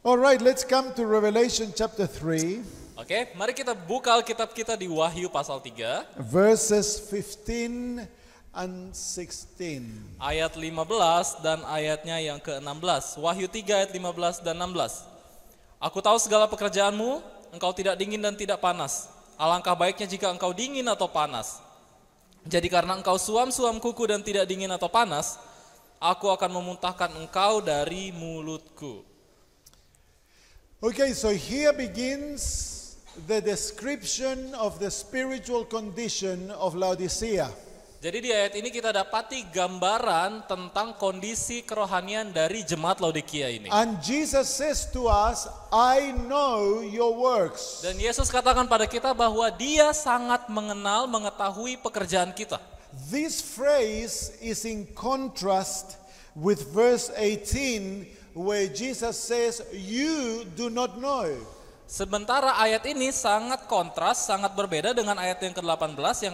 All right, let's come to Revelation chapter 3, Oke, mari kita buka Alkitab kita di Wahyu pasal 3, verses 15 and 16. ayat 15 dan ayatnya yang ke-16. Wahyu 3 ayat 15 dan 16. Aku tahu segala pekerjaanmu, engkau tidak dingin dan tidak panas. Alangkah baiknya jika engkau dingin atau panas. Jadi karena engkau suam-suam kuku dan tidak dingin atau panas, aku akan memuntahkan engkau dari mulutku. Okay, so here begins the description of the spiritual condition of Laodicea. Jadi di ayat ini kita dapati gambaran tentang kondisi kerohanian dari jemaat Laodikia ini. And Jesus says to us, I know your works. Dan Yesus katakan pada kita bahwa Dia sangat mengenal, mengetahui pekerjaan kita. This phrase is in contrast with verse 18 where Jesus says, you do not know. Sementara ayat ini sangat kontras, sangat berbeda dengan ayat yang ke-18 yang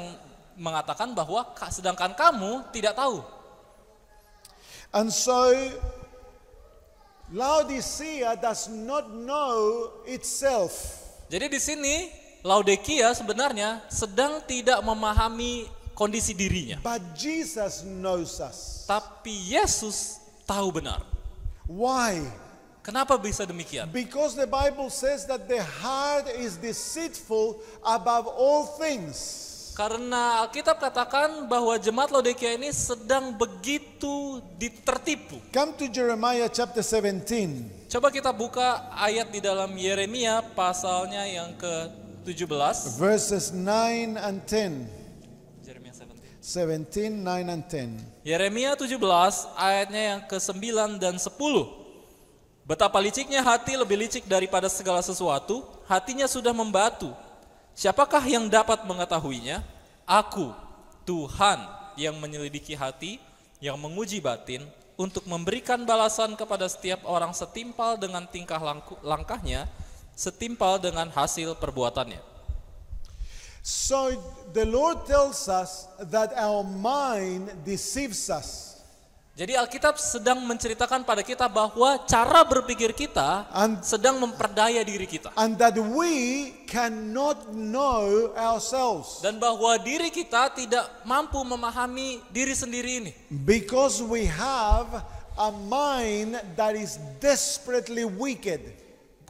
mengatakan bahwa sedangkan kamu tidak tahu. And so Laodicea does not know itself. Jadi di sini Laodikia sebenarnya sedang tidak memahami kondisi dirinya. But Jesus knows us. Tapi Yesus tahu benar. Why? Kenapa bisa demikian? Because the Bible says that the heart is deceitful above all things. Karena Alkitab katakan bahwa jemaat Laodikia ini sedang begitu tertipu. Come to Jeremiah chapter 17. Coba kita buka ayat di dalam Yeremia pasalnya yang ke-17. Verses 9 and 10. Yeremia 17, 9 and 10. Yeremia 17 ayatnya yang ke-9 dan 10. Betapa liciknya hati, lebih licik daripada segala sesuatu, hatinya sudah membatu. Siapakah yang dapat mengetahuinya? Aku, Tuhan yang menyelidiki hati, yang menguji batin, untuk memberikan balasan kepada setiap orang setimpal dengan tingkah langkahnya, setimpal dengan hasil perbuatannya. So the Lord tells us that our mind deceives us. Jadi Alkitab sedang menceritakan pada kita bahwa cara berpikir kita sedang memperdaya diri kita. And that we cannot know ourselves. Dan bahwa diri kita tidak mampu memahami diri sendiri ini. Because we have a mind that is desperately wicked.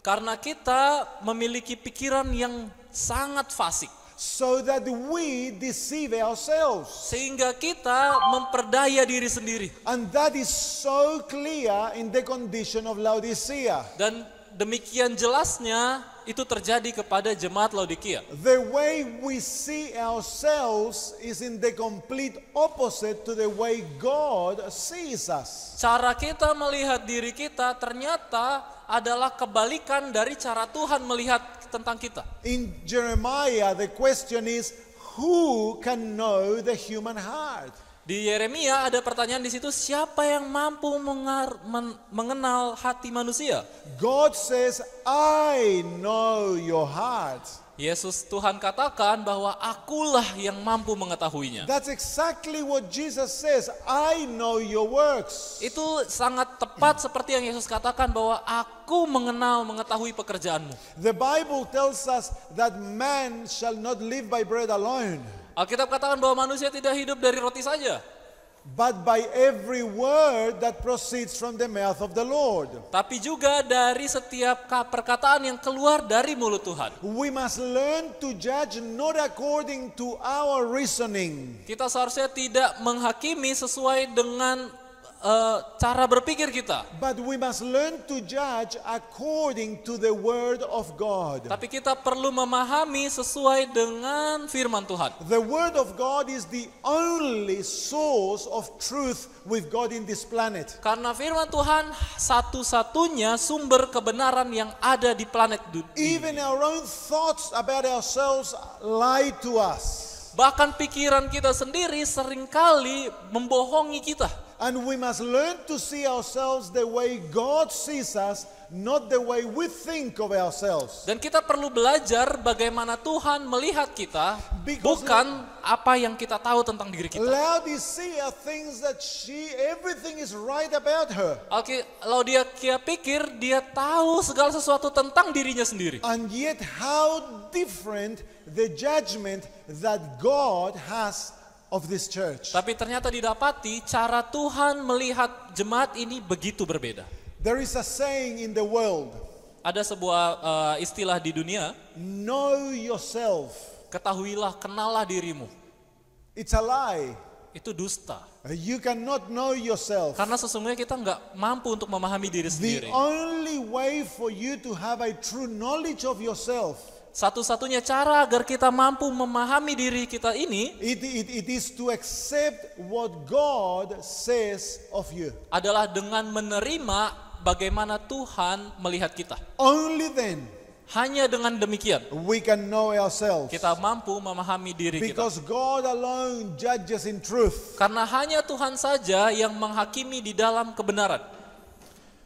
Karena kita memiliki pikiran yang sangat fasik. So that we deceive ourselves. Sehingga kita memperdaya diri sendiri. And that is so clear in the condition of Laodicea. Dan demikian jelasnya itu terjadi kepada jemaat Laodikia. The way we see ourselves is in the complete opposite to the way God sees us. Cara kita melihat diri kita ternyata adalah kebalikan dari cara Tuhan melihat tentang kita. In Jeremiah, the question is, who can know the human heart? Di Yeremia ada pertanyaan di situ, siapa yang mampu mengenal hati manusia? God says, I know your heart. Yesus Tuhan katakan bahwa akulah yang mampu mengetahuinya. That's exactly what Jesus says. I know your works. Itu sangat tepat seperti yang Yesus katakan bahwa aku mengetahui pekerjaanmu. The Bible tells us that man shall not live by bread alone, Alkitab katakan bahwa manusia tidak hidup dari roti saja, but by every word that proceeds from the mouth of the Lord. tapi juga dari setiap perkataan yang keluar dari mulut Tuhan. We must learn to judge not according to our reasoning, Kita seharusnya tidak menghakimi sesuai dengan cara berpikir kita. but we must learn to judge according to the word of God. Tapi kita perlu memahami sesuai dengan firman Tuhan. The word of God is the only source of truth with God in this planet. Karena firman Tuhan satu-satunya sumber kebenaran yang ada di planet dunia. Even our own thoughts about ourselves lie to us. Bahkan pikiran kita sendiri seringkali membohongi kita. And we must learn to see ourselves the way God sees us, not the way we think of ourselves. Dan kita perlu belajar bagaimana Tuhan melihat kita, bukan apa yang kita tahu tentang diri kita. Laodicea thinks that everything is right about her. Laodikia pikir dia tahu segala sesuatu tentang dirinya sendiri. And yet how different the judgment that God has of this church. Tapi ternyata didapati cara Tuhan melihat jemaat ini begitu berbeda. There is a saying in the world. Ada sebuah istilah di dunia. Know yourself. Ketahuilah, kenallah dirimu. It's a lie. Itu dusta. You cannot know yourself. Karena sesungguhnya kita nggak mampu untuk memahami diri The sendiri. only way for you to have a true knowledge of yourself. Satu-satunya cara agar kita mampu memahami diri kita ini, it is to accept what God says of you. Adalah dengan menerima bagaimana Tuhan melihat kita. Only then hanya dengan demikian we can know ourselves. Kita mampu memahami diri Because kita. God alone judges in truth. Karena hanya Tuhan saja yang menghakimi di dalam kebenaran.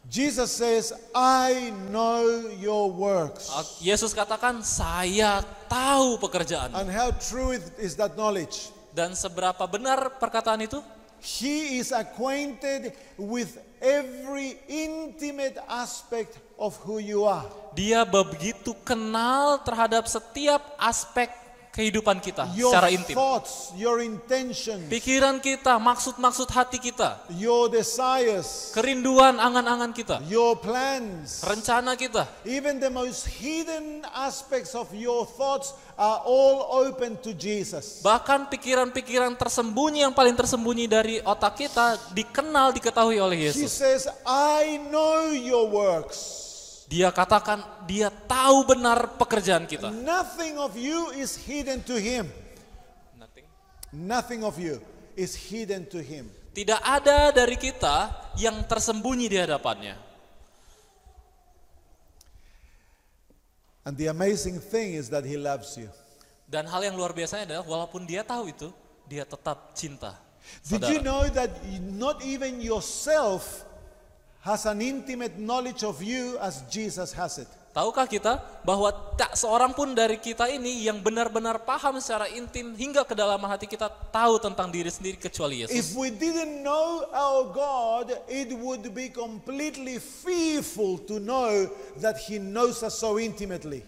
Jesus says, I know your works. Yesus katakan, saya tahu pekerjaan. And how true is that knowledge? Dan seberapa benar perkataan itu? He is acquainted with every intimate aspect of who you are. Dia begitu kenal terhadap setiap aspek kehidupan kita Your secara intim. thoughts, your intentions, Pikiran kita, maksud-maksud hati kita, your desires, kerinduan angan-angan kita, your plans, rencana kita, even the most hidden aspects of your thoughts are all open to Jesus. bahkan pikiran-pikiran tersembunyi yang paling tersembunyi dari otak kita dikenal, diketahui oleh He Yesus. says, I know your works. Dia katakan, dia tahu benar pekerjaan kita. Nothing of you is hidden to him. Nothing of you is hidden to him. Tidak ada dari kita yang tersembunyi di hadapannya. And the amazing thing is that he loves you. Dan hal yang luar biasanya adalah walaupun dia tahu itu, dia tetap cinta. Did you Saudara, know that not even yourself has an intimate knowledge of you as Jesus has it? tahukah kita bahwa tak seorang pun dari kita ini yang benar-benar paham secara intim hingga kedalaman hati kita tahu tentang diri sendiri kecuali If Yesus. we didn't know our God, it would be completely fearful to know that He knows us so intimately.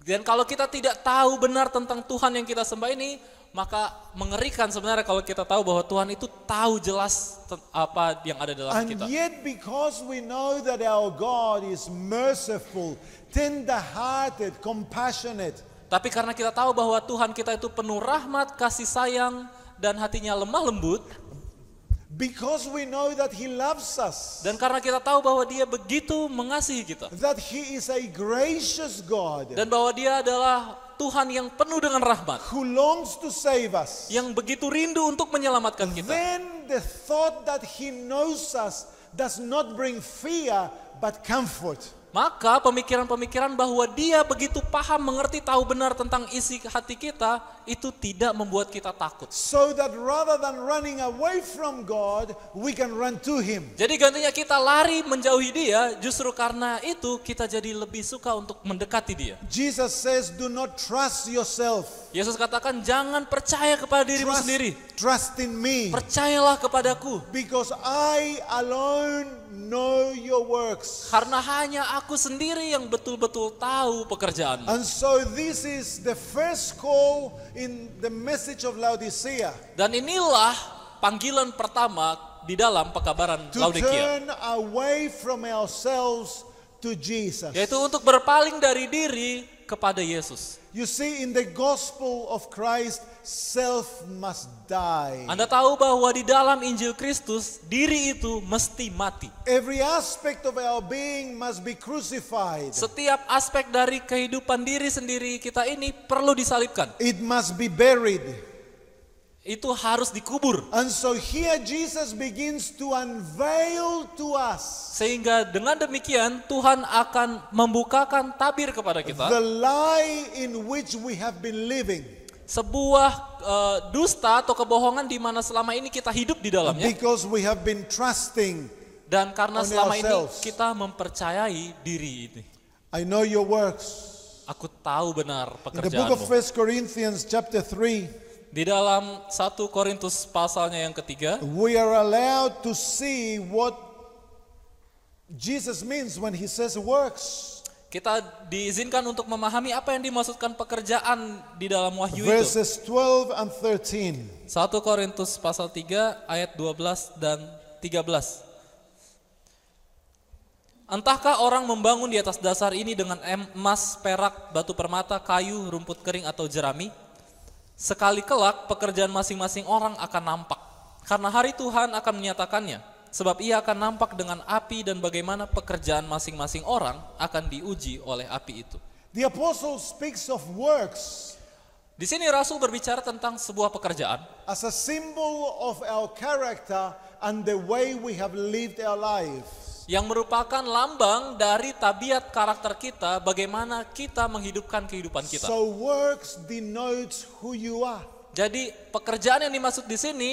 Dan kalau kita tidak tahu benar tentang Tuhan yang kita sembah ini, maka mengerikan sebenarnya kalau kita tahu bahwa Tuhan itu tahu jelas apa yang ada dalam And kita. yet because we know that our God is merciful, tender-hearted, compassionate, Tapi karena kita tahu bahwa Tuhan kita itu penuh rahmat, kasih sayang, dan hatinya lemah lembut, because we know that He loves us, dan karena kita tahu bahwa Dia begitu mengasihi kita, that He is a gracious God dan bahwa Dia adalah Tuhan yang penuh dengan rahmat, who longs to save us, yang begitu rindu untuk menyelamatkan kita, then the thought that He knows us does not bring fear but comfort. maka pemikiran-pemikiran bahwa Dia begitu paham, mengerti, tahu benar tentang isi hati kita, itu tidak membuat kita takut. So that rather than running away from God, we can run to Him. Jadi gantinya kita lari menjauhi Dia, justru karena itu kita jadi lebih suka untuk mendekati Dia. Jesus says, do not trust yourself. Yesus katakan, jangan percaya kepada dirimu sendiri, Trust in me, percayalah kepadaku, because I alone know your works. karena hanya aku sendiri yang betul-betul tahu pekerjaanmu. And so this is the first call in the message of Laodicea, Dan inilah panggilan pertama di dalam pekabaran to Laodikia, turn away from ourselves to Jesus. yaitu untuk berpaling dari diri kepada Yesus. You see, in the gospel of Christ, self must die. Anda tahu bahwa di dalam Injil Kristus, diri itu mesti mati. Every aspect of our being must be crucified. Setiap aspek dari kehidupan diri sendiri kita ini perlu disalibkan. It must be buried. Itu harus dikubur. And so here Jesus begins to unveil to us Sehingga dengan demikian Tuhan akan membukakan tabir kepada kita. the lie in which we have been living. Sebuah dusta atau kebohongan di mana selama ini kita hidup di dalamnya. Because we have been trusting Dan karena on selama ini ourselves. kita mempercayai diri ini. I know your works. Aku tahu benar In the book of pekerjaanmu. 1 Corinthians chapter 3, Di dalam 1 Korintus pasalnya yang ketiga, we are allowed to see what Jesus means when he says works. kita diizinkan untuk memahami apa yang dimaksudkan pekerjaan di dalam Wahyu itu. Verses 12 and 13. 1 Korintus pasal 3 ayat 12 dan 13. Entahkah orang membangun di atas dasar ini dengan emas, perak, batu permata, kayu, rumput kering atau jerami? Sekali kelak pekerjaan masing-masing orang akan nampak. Karena hari Tuhan akan menyatakannya. Sebab ia akan nampak dengan api dan bagaimana pekerjaan masing-masing orang akan diuji oleh api itu. The apostle speaks of works Di sini Rasul berbicara tentang sebuah pekerjaan as a symbol of our character and the way we have lived our lives. yang merupakan lambang dari tabiat karakter kita, bagaimana kita menghidupkan kehidupan kita. So works denotes who you are. Jadi pekerjaan yang dimaksud di sini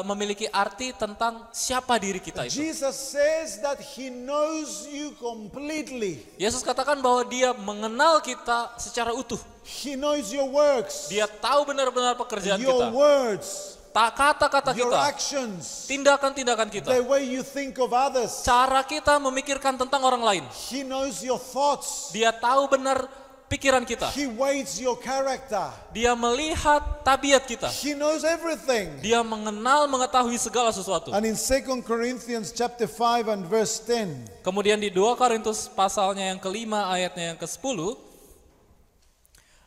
memiliki arti tentang siapa diri kita itu. Jesus says that he knows you completely. Yesus katakan bahwa dia mengenal kita secara utuh. He knows your works, Dia tahu benar-benar pekerjaan your kita, words, kata-kata your kita, actions, tindakan-tindakan kita, the way you think of others. cara kita memikirkan tentang orang lain. He knows your thoughts. Dia tahu benar pikiran kita. He weighs your character. Dia melihat tabiat kita. He knows everything. Dia mengetahui segala sesuatu. And in 2 Corinthians chapter 5 and verse 10, Kemudian di 2 Korintus pasalnya yang kelima ayatnya yang ke-10,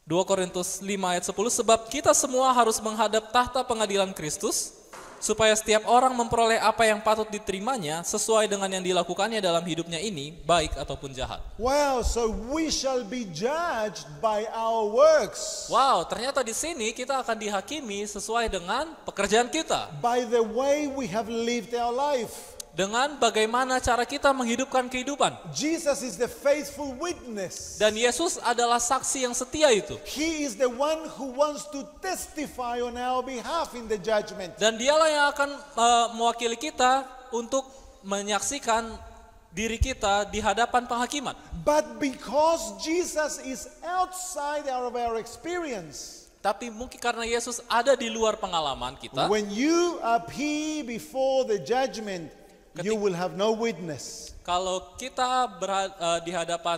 2 Korintus 5 ayat 10, sebab kita semua harus menghadap tahta pengadilan Kristus, supaya setiap orang memperoleh apa yang patut diterimanya sesuai dengan yang dilakukannya dalam hidupnya ini, baik ataupun jahat. wow, so we shall be judged by our works, Wow, ternyata di sini kita akan dihakimi sesuai dengan pekerjaan kita, by the way we have lived our life. dengan bagaimana cara kita menghidupkan kehidupan. Jesus is the faithful witness. Dan Yesus adalah saksi yang setia itu. He is the one who wants to testify on our behalf in the judgment. Dan dialah yang akan mewakili kita untuk menyaksikan diri kita di hadapan penghakiman. But because Jesus is outside of our experience, Tapi mungkin karena Yesus ada di luar pengalaman kita, when you appear before the judgment, you will have no witness. kalau kita di hadapan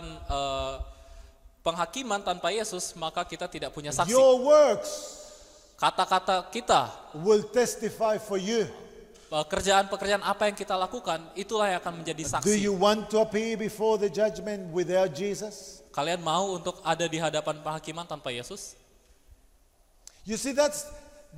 penghakiman tanpa Yesus, maka kita tidak punya saksi. Your works Kata-kata kita, will testify for you. pekerjaan-pekerjaan apa yang kita lakukan, itulah yang akan menjadi Do saksi. you want to appear before the judgment without Jesus? Kalian mau untuk ada di hadapan penghakiman tanpa Yesus? You see, that's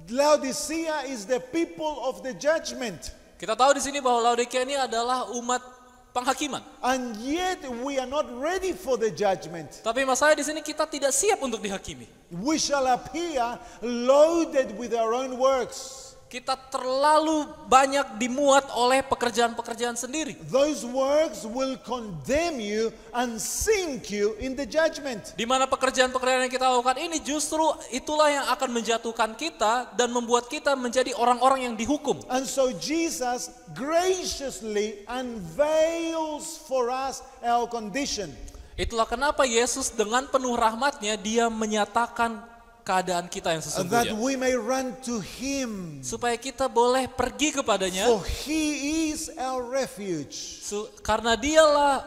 Laodicea is the people of the judgment. Kita tahu di sini bahwa Laodikia ini adalah umat penghakiman. And yet we are not ready for the judgment. Tapi masalahnya di sini kita tidak siap untuk dihakimi. We shall appear loaded with our own works. Kita terlalu banyak dimuat oleh pekerjaan-pekerjaan sendiri. Those works will condemn you and sink you in the judgment. Di mana pekerjaan-pekerjaan yang kita lakukan ini justru itulah yang akan menjatuhkan kita dan membuat kita menjadi orang-orang yang dihukum. And so Jesus graciously unveils for us our condition. Itulah kenapa Yesus dengan penuh rahmatnya dia menyatakan keadaan kita yang That sesungguhnya. we may run to Him. Supaya kita boleh pergi kepadanya. For He is our refuge. Karena dialah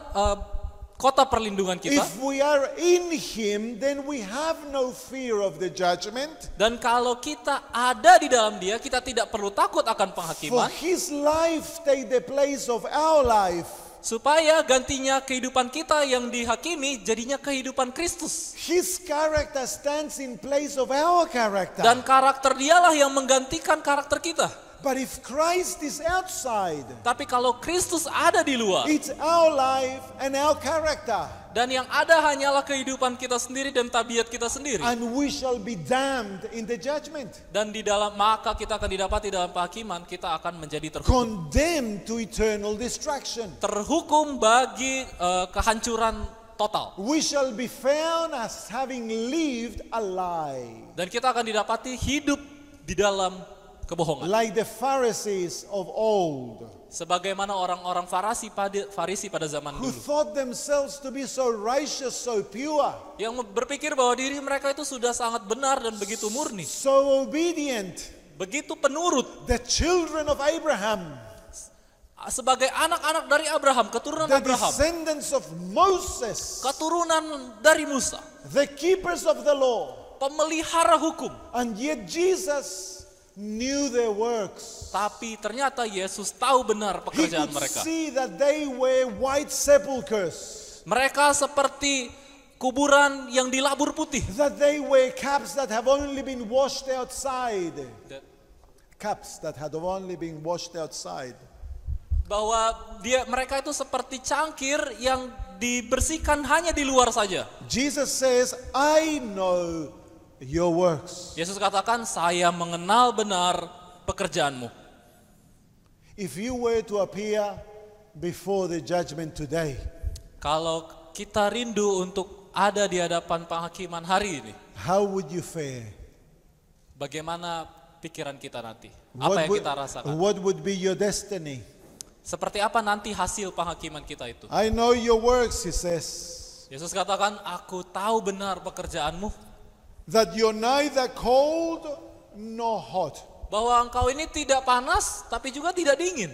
kota perlindungan kita. If we are in Him, then we have no fear of the judgment. Dan kalau kita ada di dalam dia, kita tidak perlu takut akan For penghakiman. His life take the place of our life. Supaya gantinya kehidupan kita yang dihakimi jadinya kehidupan Kristus. His character stands in place of our character. Dan karakter dialah yang menggantikan karakter kita. But if Christ is outside, Tapi kalau Kristus ada di luar, it's our life and our character. dan yang ada hanyalah kehidupan kita sendiri dan tabiat kita sendiri. And we shall be damned in the judgment. Dan di dalam maka kita akan didapati dalam penghakiman, kita akan menjadi terhukum. Condemned to eternal destruction. Terhukum bagi kehancuran total. We shall be found as having lived a lie. Dan kita akan didapati hidup di dalam kebohongan. Like the Pharisees of old. Sebagaimana orang-orang Farisi pada zaman who dulu. thought themselves to be so righteous, so pure, Yang berpikir bahwa diri mereka itu sudah sangat benar dan begitu murni. so obedient, Begitu penurut. the children of Abraham, Sebagai anak-anak dari Abraham, keturunan the Abraham. descendants of Moses, Keturunan dari Musa. the keepers of the law. Pemelihara hukum. And yet Jesus knew their works. Tapi ternyata Yesus tahu benar He pekerjaan could mereka. see that they were white sepulchres, Mereka seperti kuburan yang dilabur putih. that they were caps that have only been washed outside. Caps that had only been washed outside. Bahwa mereka itu seperti cangkir yang dibersihkan hanya di luar saja. Jesus says, I know your works. Yesus katakan, saya mengenal benar pekerjaanmu. If you were to appear before the judgment today, Kalau kita rindu untuk ada di hadapan penghakiman hari ini, how would you fare? bagaimana pikiran kita nanti? Apa yang kita rasakan? What would be your destiny? Seperti apa nanti hasil penghakiman kita itu? I know your works, he says, Yesus katakan, aku tahu benar pekerjaanmu. that you're neither cold nor hot. Bahwa engkau ini tidak panas, tapi juga tidak dingin.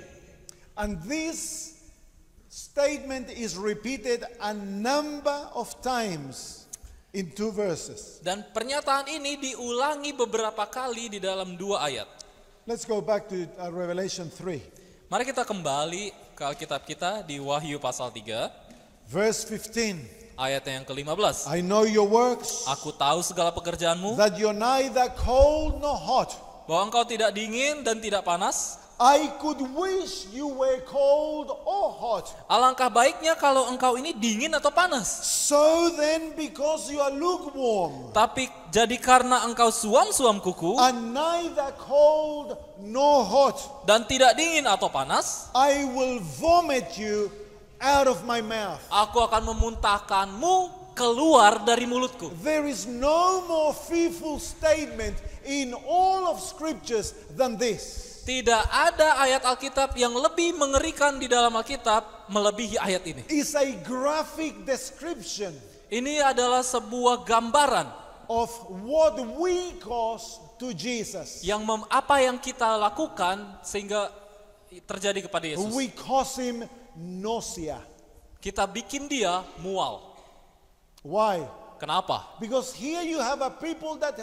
And this statement is repeated a number of times in 2 verses. Dan pernyataan ini diulangi beberapa kali di dalam 2 ayat. Let's go back to Revelation 3, Mari kita kembali ke Alkitab kita di Wahyu pasal 3, verse 15. ayat yang ke-15. I know your works, Aku tahu segala pekerjaanmu, that you're neither cold nor hot. bahwa engkau tidak dingin dan tidak panas. I could wish you were cold or hot. Alangkah baiknya kalau engkau ini dingin atau panas. So then, because you are lukewarm, Tapi jadi karena engkau suam-suam kuku and neither cold nor hot, dan tidak dingin atau panas, I will vomit you out of my mouth. aku akan memuntahkanmu keluar dari mulutku. There is no more fearful statement in all of scriptures than this. Tidak ada ayat Alkitab yang lebih mengerikan di dalam Alkitab melebihi ayat ini. It's a graphic description Ini adalah sebuah gambaran of what we cause to Jesus. yang apa yang kita lakukan sehingga terjadi kepada Yesus. We cause him nausea. Kita bikin dia mual. Why? Kenapa? Because here you have a people that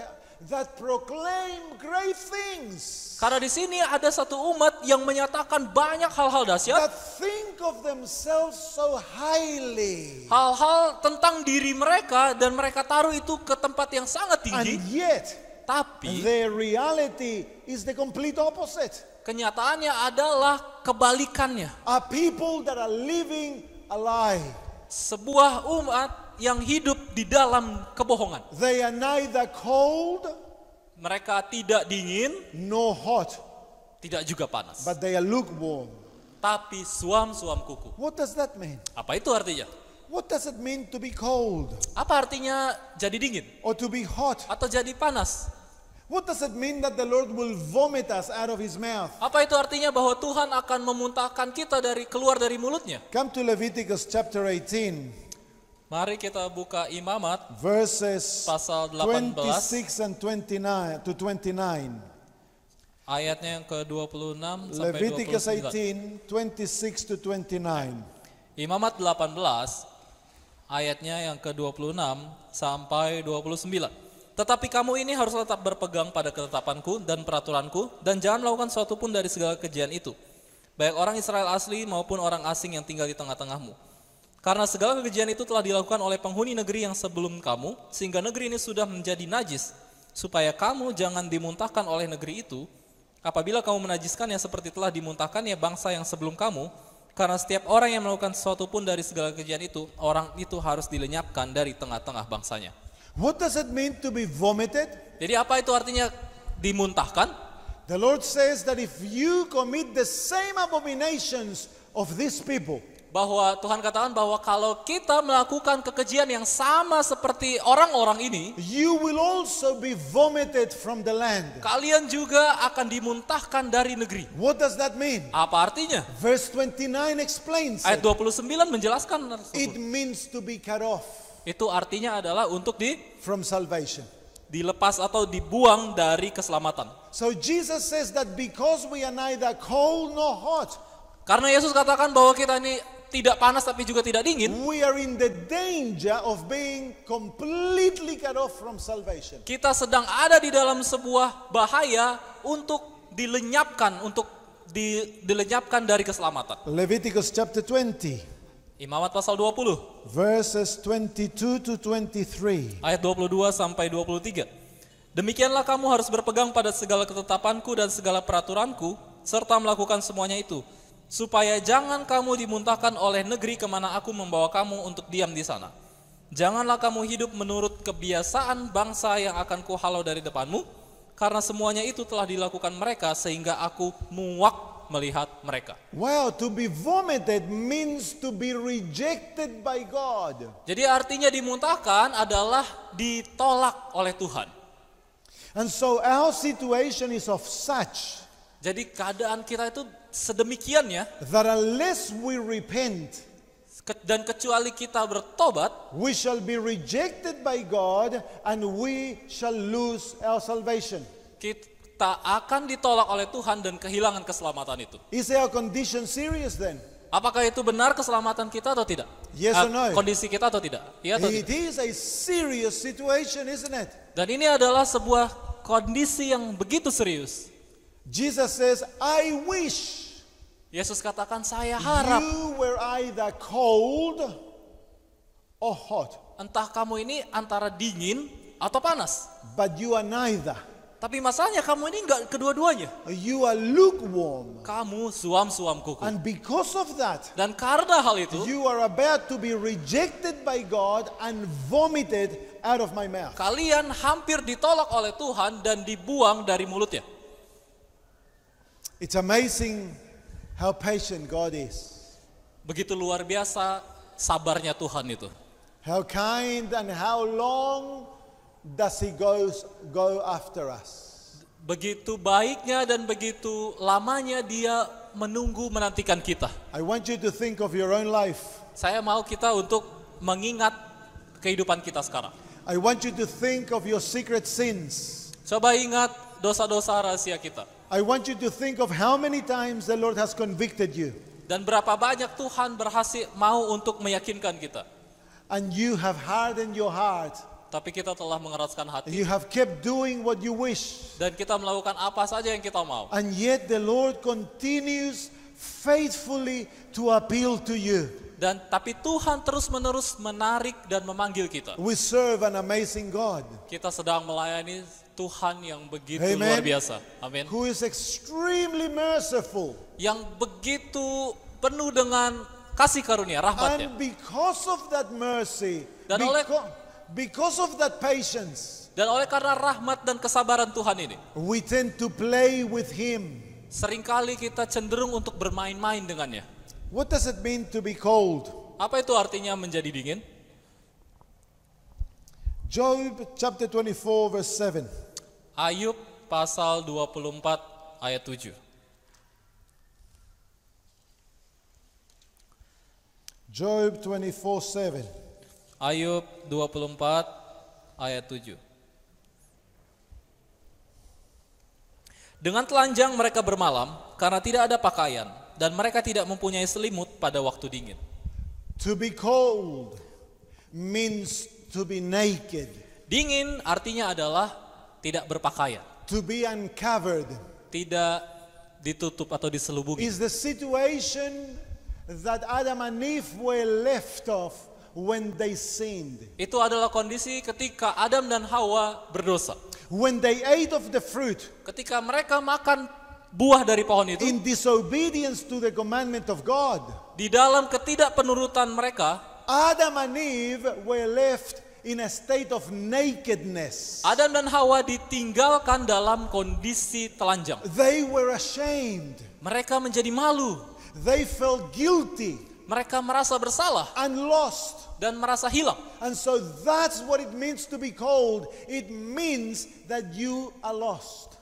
proclaim great things, Karena di sini ada satu umat yang menyatakan banyak hal-hal dahsyat, that think of themselves so highly, hal-hal tentang diri mereka dan mereka taruh itu ke tempat yang sangat tinggi. and yet Tapi their reality is the complete opposite. kenyataannya adalah kebalikannya. A people that are living a lie. Sebuah umat yang hidup di dalam kebohongan. They are neither cold Mereka tidak dingin, nor hot, tidak juga panas. but they are lukewarm. Tapi suam-suam kuku. What does that mean? Apa itu artinya? What does it mean to be cold Apa artinya jadi dingin or to be hot? atau jadi panas? What does it mean that the Lord will vomit us out of his mouth? Apa itu artinya bahwa Tuhan akan memuntahkan kita keluar dari mulutnya? Come to Leviticus chapter 18, Mari kita buka Imamat verses pasal 18 26 and 29 to 29. ayatnya yang ke-26 sampai Leviticus 29. 18, 26 to 29. Imamat 18 ayatnya yang ke-26 sampai 29. Tetapi kamu ini harus tetap berpegang pada ketetapanku dan peraturanku dan jangan melakukan suatu pun dari segala kejian itu, baik orang Israel asli maupun orang asing yang tinggal di tengah-tengahmu. Karena segala kekejian itu telah dilakukan oleh penghuni negeri yang sebelum kamu, sehingga negeri ini sudah menjadi najis, supaya kamu jangan dimuntahkan oleh negeri itu, apabila kamu menajiskannya seperti telah dimuntahkannya bangsa yang sebelum kamu, karena setiap orang yang melakukan sesuatu pun dari segala kekejian itu, orang itu harus dilenyapkan dari tengah-tengah bangsanya. What does it mean to be vomited? Jadi apa itu artinya dimuntahkan? The Lord says that if you commit the same abominations of these people, bahwa Tuhan katakan bahwa kalau kita melakukan kekejian yang sama seperti orang-orang ini, you will also be vomited from the land. kalian juga akan dimuntahkan dari negeri. What does that mean? Apa artinya? Verse 29 explains Ayat it. 29 menjelaskan It tersebut. means to be cut off Itu artinya adalah untuk from salvation. dilepas atau dibuang dari keselamatan. So Jesus says that because we are neither cold nor hot, Karena Yesus katakan bahwa kita ini tidak panas tapi juga tidak dingin, we are in the danger of being completely cut off from salvation. kita sedang ada di dalam sebuah bahaya untuk dilenyapkan, dilenyapkan dari keselamatan. Leviticus chapter 20, Imamat pasal 20, verses 22 to 23. ayat 22 sampai 23. Demikianlah kamu harus berpegang pada segala ketetapanku dan segala peraturanku, serta melakukan semuanya itu, supaya jangan kamu dimuntahkan oleh negeri kemana aku membawa kamu untuk diam di sana. Janganlah kamu hidup menurut kebiasaan bangsa yang akan kuhalau dari depanmu, karena semuanya itu telah dilakukan mereka sehingga aku muak melihat mereka. Wow, to be vomited means to be rejected by God. Jadi artinya dimuntahkan adalah ditolak oleh Tuhan. And so our situation is of such Jadi keadaan kita itu sedemikian ya, that unless we repent, dan kecuali kita bertobat, we shall be rejected by God and we shall lose our salvation. kita akan ditolak oleh Tuhan dan kehilangan keselamatan itu. Is our condition serious then? Apakah itu benar keselamatan kita atau tidak? Yes or no? Kondisi kita atau tidak? Iya atau It tidak? is a serious situation, isn't it? Dan ini adalah sebuah kondisi yang begitu serius. Jesus says, I wish Yesus katakan, saya harap you were either cold or hot, entah kamu ini antara dingin atau panas. but you are neither. Tapi masalahnya kamu ini enggak kedua-duanya. You are lukewarm. Kamu suam-suam kuku. And because of that, Dan karena hal itu, you are about to be rejected by God and vomited out of my mouth. kalian hampir ditolak oleh Tuhan dan dibuang dari mulutnya. It's amazing how patient God is. Begitu luar biasa sabarnya Tuhan itu. How kind and how long does He go after us. Begitu baiknya dan begitu lamanya dia menantikan kita. I want you to think of your own life. Saya mau kita untuk mengingat kehidupan kita sekarang. I want you to think of your secret sins. Coba ingat dosa-dosa rahasia kita. I want you to think of how many times the Lord has convicted you. Dan berapa banyak Tuhan berhasil mau untuk meyakinkan kita. And you have hardened your heart. Tapi kita telah mengeraskan hati. You have kept doing what you wish. Dan kita melakukan apa saja yang kita mau. And yet the Lord continues faithfully to appeal to you. Tapi Tuhan terus-menerus menarik dan memanggil kita. We serve an amazing God. Kita sedang melayani Tuhan yang begitu Amen. luar biasa. Amin. Who is extremely merciful. Yang begitu penuh dengan kasih karunia, rahmatnya. And because of that mercy, Dan oleh- because of that patience, Dan oleh karena rahmat dan kesabaran Tuhan ini, we tend to play with Him. seringkali kita cenderung untuk bermain-main dengannya. What does it mean to be cold? Apa itu artinya menjadi dingin? Job chapter 24 verse 7. Ayub pasal 24 ayat 7. Job 24:7. Ayub 24 ayat 7. Dengan telanjang mereka bermalam karena tidak ada pakaian dan mereka tidak mempunyai selimut pada waktu dingin. To be cold means to be naked, Dingin artinya adalah tidak berpakaian, to be uncovered. tidak ditutup atau diselubungi. Is the situation that Adam and Eve were left of when they sinned. Itu adalah kondisi ketika Adam dan Hawa berdosa. When they ate of the fruit Ketika mereka makan buah dari pohon itu, in disobedience to the commandment of God, di dalam ketidakpenurutan mereka, Adam and Eve were left in a state of nakedness. Adam dan Hawa ditinggalkan dalam kondisi telanjang. They were ashamed. Mereka menjadi malu. They felt guilty. Mereka merasa bersalah and lost. dan merasa hilang. And so that's what it means to be cold. It means that you are lost.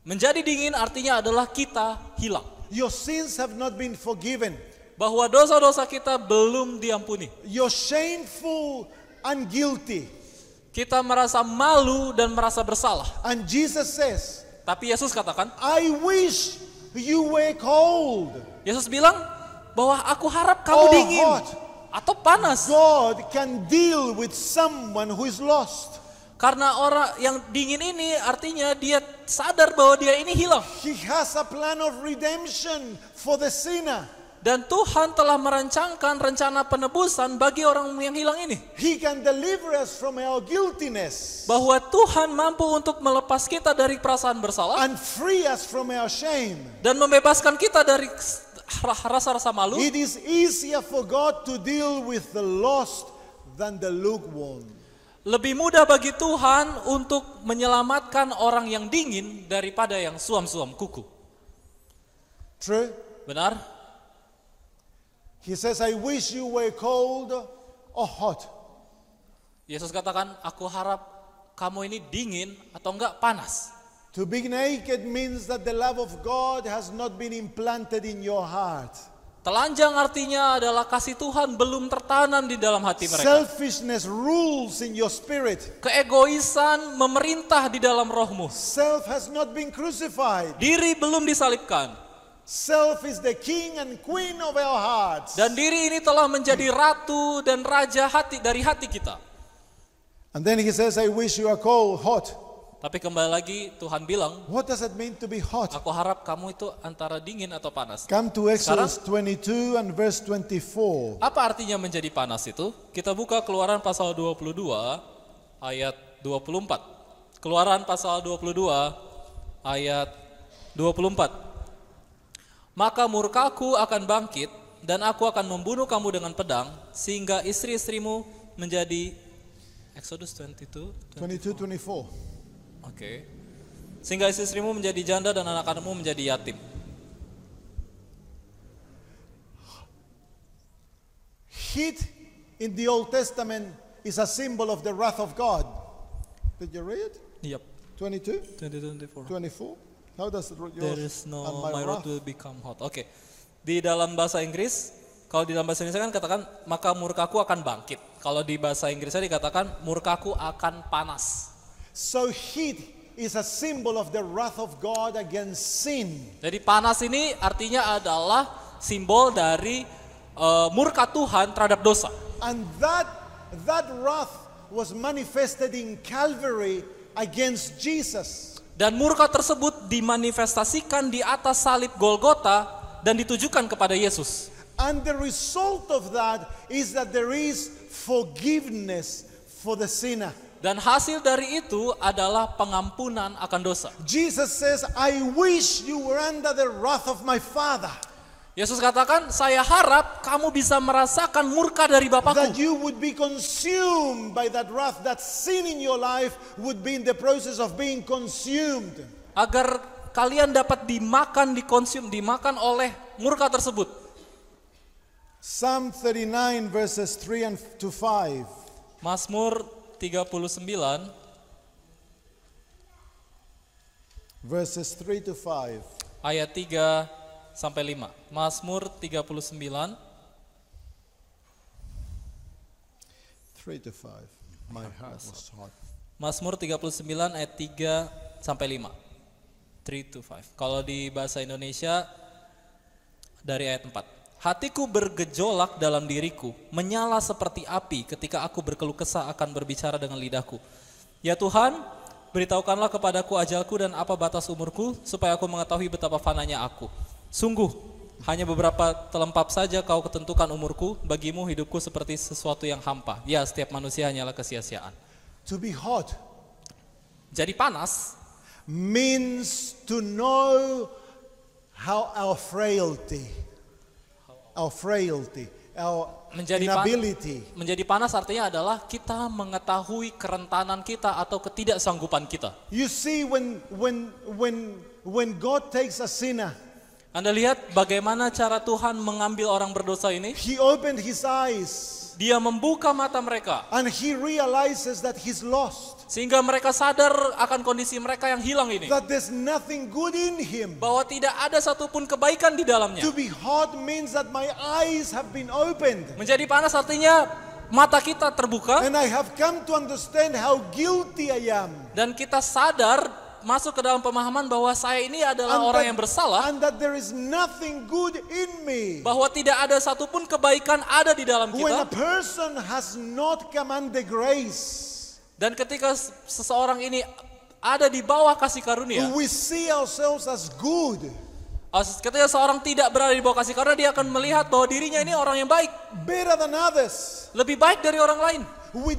Menjadi dingin artinya adalah kita hilang. Your sins have not been forgiven. Bahwa dosa-dosa kita belum diampuni. You're shameful and guilty. Kita merasa malu dan merasa bersalah. And Jesus says, Tapi Yesus katakan, I wish you were cold. Yesus bilang bahwa aku harap kamu or dingin hot. atau panas. God can deal with someone who is lost. Karena orang yang dingin ini artinya dia sadar bahwa dia ini hilang. He has a plan of redemption for the sinner. Dan Tuhan telah merancangkan rencana penebusan bagi orang yang hilang ini. He can deliver us from our guiltiness Bahwa Tuhan mampu untuk melepas kita dari perasaan bersalah and free us from our shame. dan membebaskan kita dari rasa-rasa malu. It is easier for God to deal with the lost than the lukewarm. Lebih mudah bagi Tuhan untuk menyelamatkan orang yang dingin daripada yang suam-suam kuku. True? Benar? He says, I wish you were cold or hot. Yesus katakan, aku harap kamu ini dingin atau enggak panas. To be naked means that the love of God has not been implanted in your heart. Telanjang artinya adalah kasih Tuhan belum tertanam di dalam hati mereka. Selfishness rules in your spirit. Keegoisan memerintah di dalam rohmu. Self has not been crucified. Diri belum disalibkan. Self is the king and queen of our hearts. Dan diri ini telah menjadi ratu dan raja hati dari hati kita. And then he says, I wish you are cold, hot. Tapi kembali lagi Tuhan bilang, What does it mean to be hot? aku harap kamu itu antara dingin atau panas. Come to Exodus 22 and verse 24. Apa artinya menjadi panas itu? Kita buka Keluaran pasal 22 ayat 24. Keluaran pasal 22 ayat 24. Maka murkaku akan bangkit dan aku akan membunuh kamu dengan pedang sehingga istri-istrimu menjadi Exodus 22-24. Oke. Sehingga istri-istrimu menjadi janda dan anak-anakmu menjadi yatim. Heat in the Old Testament is a symbol of the wrath of God. Did you read? Yep. 22? 2024. 24? How does it There is no and my road wrath? will become hot. Oke. Di dalam bahasa Inggris, kalau di dalam bahasa Indonesia kan katakan maka murkaku akan bangkit. Kalau di bahasa Inggrisnya dikatakan murkaku akan panas. So heat is a symbol of the wrath of God against sin. Jadi panas ini artinya adalah simbol dari murka Tuhan terhadap dosa. And that wrath was manifested in Calvary against Jesus. Dan murka tersebut dimanifestasikan di atas salib Golgota dan ditujukan kepada Yesus. And the result of that is that there is forgiveness for the sinner. Dan hasil dari itu adalah pengampunan akan dosa. Jesus says, I wish you were under the wrath of my Father. Yesus katakan, saya harap kamu bisa merasakan murka dari That Bapakku. you would be consumed by that wrath, that sin in your life would be in the process of being consumed. Agar kalian dapat dimakan oleh murka tersebut. Psalm 39 verses 3 and to 5. Mazmur 39 Verses 3 to 5. ayat 3 sampai 5. Mazmur 39 3 to 5. My heart was hot. Mazmur 39 ayat 3 sampai 5. 3 to 5. Kalau di bahasa Indonesia dari ayat 4. Hatiku bergejolak dalam diriku, menyala seperti api ketika aku berkeluh kesah akan berbicara dengan lidahku. Ya Tuhan, beritahukanlah kepadaku ajalku dan apa batas umurku, supaya aku mengetahui betapa fananya aku. Sungguh, hanya beberapa telempap saja kau ketentukan umurku, bagimu hidupku seperti sesuatu yang hampa. Ya, setiap manusia hanyalah kesia-siaan. To be hot Jadi panas means to know how our frailty, our inability. Menjadi panas artinya adalah kita mengetahui kerentanan kita atau ketidaksanggupan kita. You see, when God takes a sinner Anda lihat bagaimana cara Tuhan mengambil orang berdosa ini? He opened his eyes Dia membuka mata mereka and he realizes that he's lost. sehingga mereka sadar akan kondisi mereka yang hilang ini. That there's nothing good in him. Bahwa tidak ada satupun kebaikan di dalamnya. To be hot means that my eyes have been opened. Menjadi panas artinya mata kita terbuka And I have come to understand how guilty I am. dan kita sadar masuk ke dalam pemahaman bahwa saya ini adalah orang yang bersalah, and that there is nothing good in me. bahwa tidak ada satupun kebaikan ada di dalam When a kita. person has not come under grace, Dan ketika seseorang ini ada di bawah kasih karunia, we see ourselves as good, ketika seorang tidak berada di bawah kasih karunia, dia akan melihat bahwa dirinya ini orang yang baik, better than others. lebih baik dari orang lain. We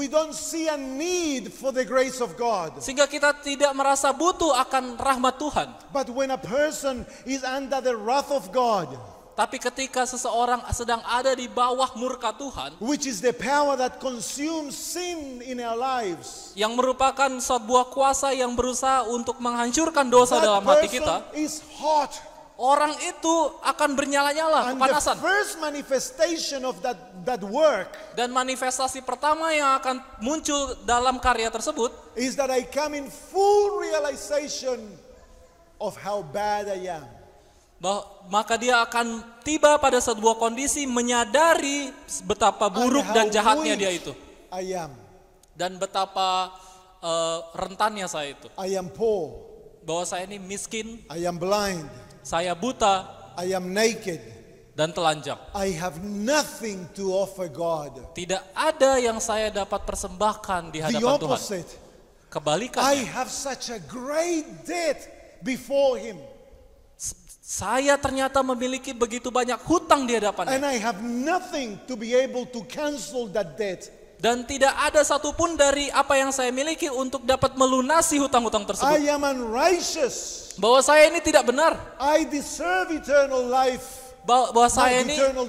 don't see a need for the grace of God. Sehingga kita tidak merasa butuh akan rahmat Tuhan. But when a person is under the wrath of God, Tapi ketika seseorang sedang ada di bawah murka Tuhan, which is the power that consumes sin in our lives, yang merupakan sebuah kuasa yang berusaha untuk menghancurkan dosa that dalam hati person kita, is hot. orang itu akan bernyala-nyala, And the kepanasan. first manifestation of that work Dan manifestasi pertama yang akan muncul dalam karya tersebut is that I come in full realization of how bad I am. maka dia akan tiba pada sebuah kondisi menyadari betapa buruk And dan how jahatnya weak dia itu. I am. Dan betapa rentannya saya itu. I am poor. Bahwa saya ini miskin, I am blind. saya buta, I am naked. dan telanjang. I have nothing to offer God. Tidak ada yang saya dapat persembahkan di The hadapan Tuhan. opposite. I Kebalikannya, have such a great debt before Him. saya ternyata memiliki begitu banyak hutang di hadapannya. And I have nothing to be able to cancel that debt. Dan tidak ada satupun dari apa yang saya miliki untuk dapat melunasi hutang-hutang tersebut. I am unrighteous. Bahwa saya ini tidak benar. I deserve eternal life. Bahwa Not saya ini eternal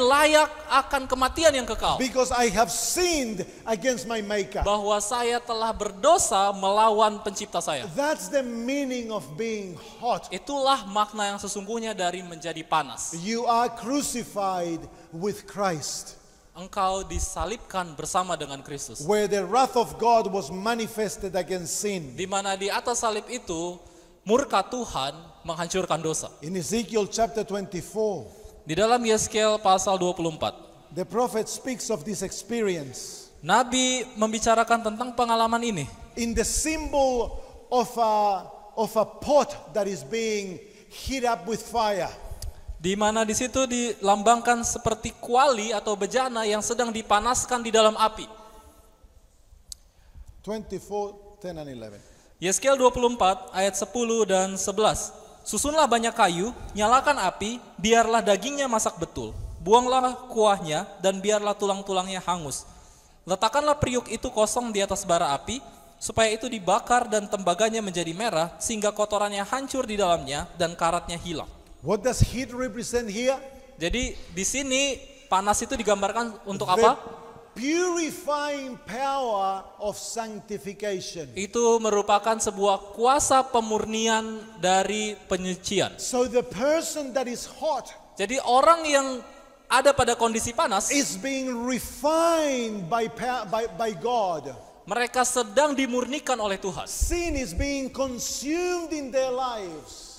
layak akan kematian yang kekal. because I have sinned against my Maker. Bahwa saya telah berdosa melawan pencipta saya. That's the meaning of being hot. Itulah makna yang sesungguhnya dari menjadi panas. You are crucified with Christ, Engkau disalibkan bersama dengan Kristus. where the wrath of God was manifested against sin. Di mana di atas salib itu murka Tuhan menghancurkan dosa. In Ezekiel chapter 24, Di dalam Yeskel pasal 24, the prophet speaks of this experience Nabi membicarakan tentang pengalaman ini. in the symbol of a pot that is being heat up with fire. Di mana di situ dilambangkan seperti kuali atau bejana yang sedang dipanaskan di dalam api. 24, 10 and 11. Yeskel 24 ayat 10 dan 11. Susunlah banyak kayu, nyalakan api, biarlah dagingnya masak betul. Buanglah kuahnya dan biarlah tulang-tulangnya hangus. Letakkanlah periuk itu kosong di atas bara api, supaya itu dibakar dan tembaganya menjadi merah, sehingga kotorannya hancur di dalamnya dan karatnya hilang. What does heat represent here? Jadi di sini panas itu digambarkan untuk The apa? purifying power of sanctification. Itu merupakan sebuah kuasa pemurnian dari penyucian. So the person that is hot Jadi orang yang ada pada kondisi panas, is being refined by God. mereka sedang dimurnikan oleh Tuhan. Sin is being consumed in their lives.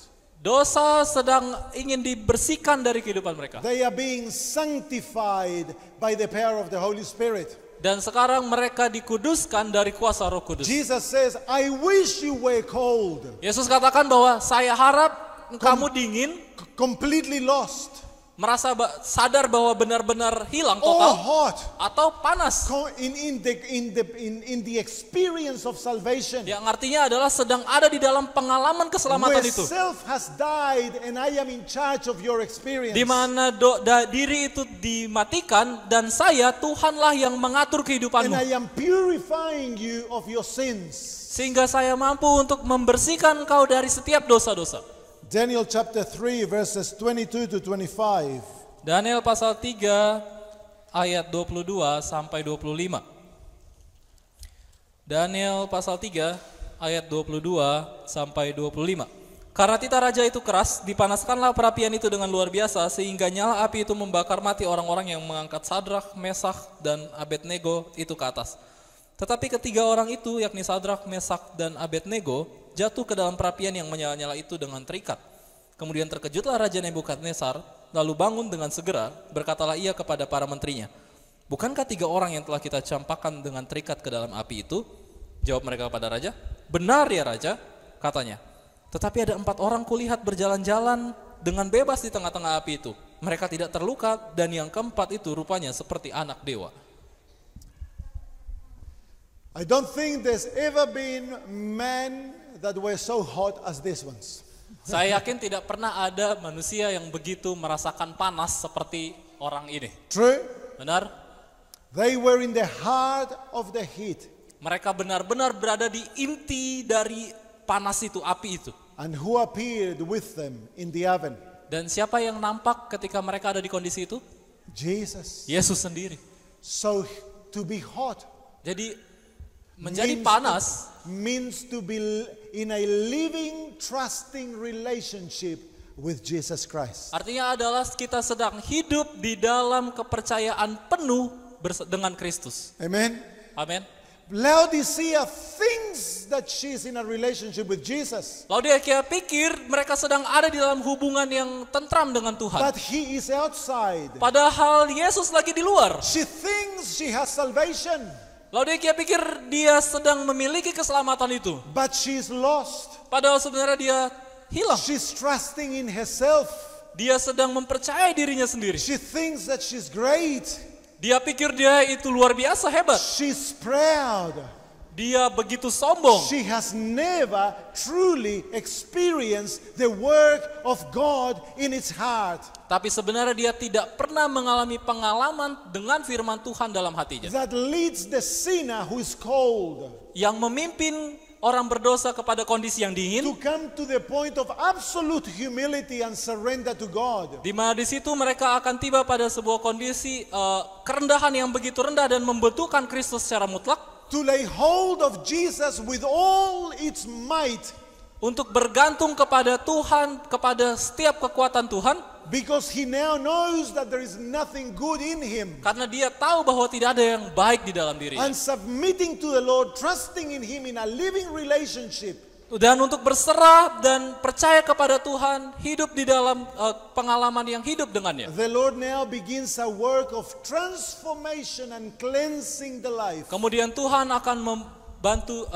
Dosa sedang ingin dibersihkan dari kehidupan mereka. They are being sanctified by the power of the Holy Spirit. Dan sekarang mereka dikuduskan dari kuasa Roh Kudus. Jesus says, I wish you were cold, Yesus katakan bahwa saya harap kamu dingin, completely lost, merasa sadar bahwa benar-benar hilang or total, hot. atau panas. In the experience of salvation, Yang artinya adalah sedang ada di dalam pengalaman keselamatan where itu. self has died and I am in charge of your experience. Di mana diri itu dimatikan dan saya Tuhanlah yang mengatur And kehidupanmu. I am purifying you of your sins. Sehingga saya mampu untuk membersihkan kau dari setiap dosa-dosa. Daniel chapter 3 verses 22 to 25. Daniel pasal 3 ayat 22 sampai 25. Daniel pasal 3 ayat 22 sampai 25. Karena titah raja itu keras, dipanaskanlah perapian itu dengan luar biasa, sehingga nyala api itu membakar mati orang-orang yang mengangkat Sadrak, Mesak, dan Abednego itu ke atas. Tetapi ketiga orang itu, yakni Sadrak, Mesak, dan Abednego, jatuh ke dalam perapian yang menyala-nyala itu dengan terikat. Kemudian terkejutlah Raja Nebukadnezar, lalu bangun dengan segera, berkatalah ia kepada para menterinya, bukankah tiga orang yang telah kita campakkan dengan terikat ke dalam api itu? Jawab mereka kepada raja, benar ya raja, katanya. Tetapi ada 4 orang kulihat berjalan-jalan dengan bebas di tengah-tengah api itu. Mereka tidak terluka dan yang keempat itu rupanya seperti anak dewa. I don't think there's ever been men that were so hot as these ones. Saya yakin tidak pernah ada manusia yang begitu merasakan panas seperti orang ini. True? Benar? They were in the heart of the heat. Mereka benar-benar berada di inti dari panas itu, api itu. And who appeared with them in the oven? Dan siapa yang nampak ketika mereka ada di kondisi itu? Jesus. Yesus sendiri. So to be hot Jadi menjadi panas means to be in a living, trusting relationship with Jesus Christ. artinya adalah kita sedang hidup di dalam kepercayaan penuh dengan Kristus. Amen. Amin. Laodicea thinks that she's in a relationship with Jesus, Laodikia pikir mereka sedang ada di dalam hubungan yang tentram dengan Tuhan. but he is outside. Padahal Yesus lagi di luar. She thinks she has salvation, Laodikia pikir dia sedang memiliki keselamatan itu. but she's lost. Padahal sebenarnya dia hilang. She's trusting in herself. Dia sedang mempercayai dirinya sendiri. She thinks that she's great. Dia pikir dia itu luar biasa hebat. She's proud. Dia begitu sombong. She has never truly experienced the work of God in its heart. Tapi sebenarnya dia tidak pernah mengalami pengalaman dengan firman Tuhan dalam hatinya. That leads the sinner who is cold Yang memimpin orang berdosa kepada kondisi yang to dingin. come to the point of absolute humility and surrender to God. Di mana di situ mereka akan tiba pada sebuah kondisi kerendahan yang begitu rendah dan membutuhkan Kristus secara mutlak. To lay hold of Jesus with all its might, Untuk bergantung kepada Tuhan, kepada setiap kekuatan Tuhan. because he now knows that there is nothing good in him. Karena dia tahu bahwa tidak ada yang baik di dalam dirinya. And submitting to the Lord, trusting in him in a living relationship. Dan untuk berserah dan percaya kepada Tuhan, hidup di dalam pengalaman yang hidup dengannya. The Lord now begins a work of transformation and cleansing the life. Kemudian Tuhan akan membantu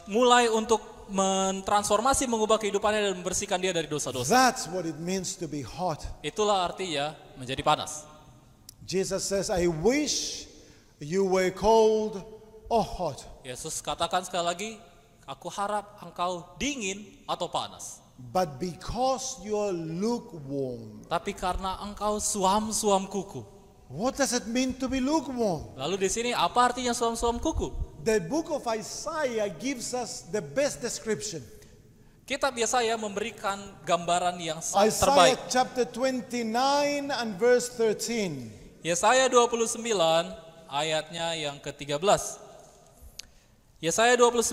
mulai untuk mentransformasi, mengubah kehidupannya dan membersihkan dia dari dosa-dosa. That's what it means to be hot. Itulah artinya menjadi panas. Jesus says, I wish you were cold or hot. Yesus katakan sekali lagi, aku harap engkau dingin atau panas. But because you're lukewarm. Tapi karena engkau suam-suam kuku. What does it mean to be lukewarm? Lalu di sini apa artinya suam-suam kuku? The book of Isaiah gives us the best description. Kitab Yesaya memberikan gambaran yang Isaiah terbaik. chapter 29 and verse 13. Yesaya 29 ayatnya yang ke-13. Yesaya 29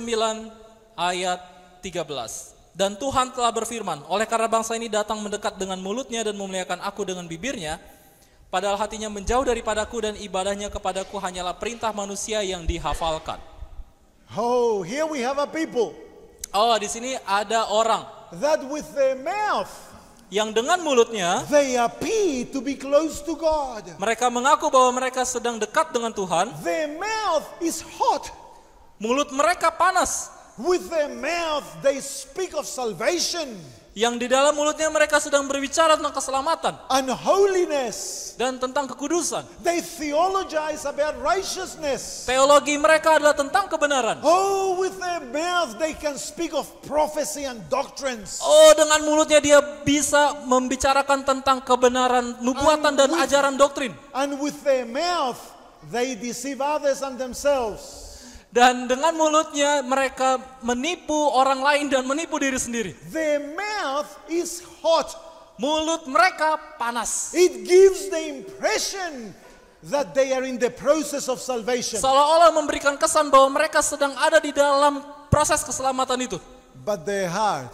ayat 13. Dan Tuhan telah berfirman, oleh karena bangsa ini datang mendekat dengan mulutnya dan memuliakan aku dengan bibirnya, padahal hatinya menjauh daripadaku dan ibadahnya kepadaku hanyalah perintah manusia yang dihafalkan. Oh, here we have a people Oh, di sini ada orang that with their mouth yang dengan mulutnya they appear to be close to God. mereka mengaku bahwa mereka sedang dekat dengan Tuhan. Their mouth is hot. Mulut mereka panas. With their mouth they speak of salvation Yang di dalam mulutnya mereka sedang berbicara tentang keselamatan and holiness. dan tentang kekudusan. They theologize about righteousness. Teologi mereka adalah tentang kebenaran. Oh, with their mouth they can speak of prophecy and doctrines. Oh, dengan mulutnya dia bisa membicarakan tentang kebenaran nubuatan dan ajaran doktrin. And with their mouth they deceive others and themselves. Dan dengan mulutnya mereka menipu orang lain dan menipu diri sendiri. Their mouth is hot. Mulut mereka panas. It gives the impression that they are in the process of salvation. Seolah-olah memberikan kesan bahwa mereka sedang ada di dalam proses keselamatan itu. But their heart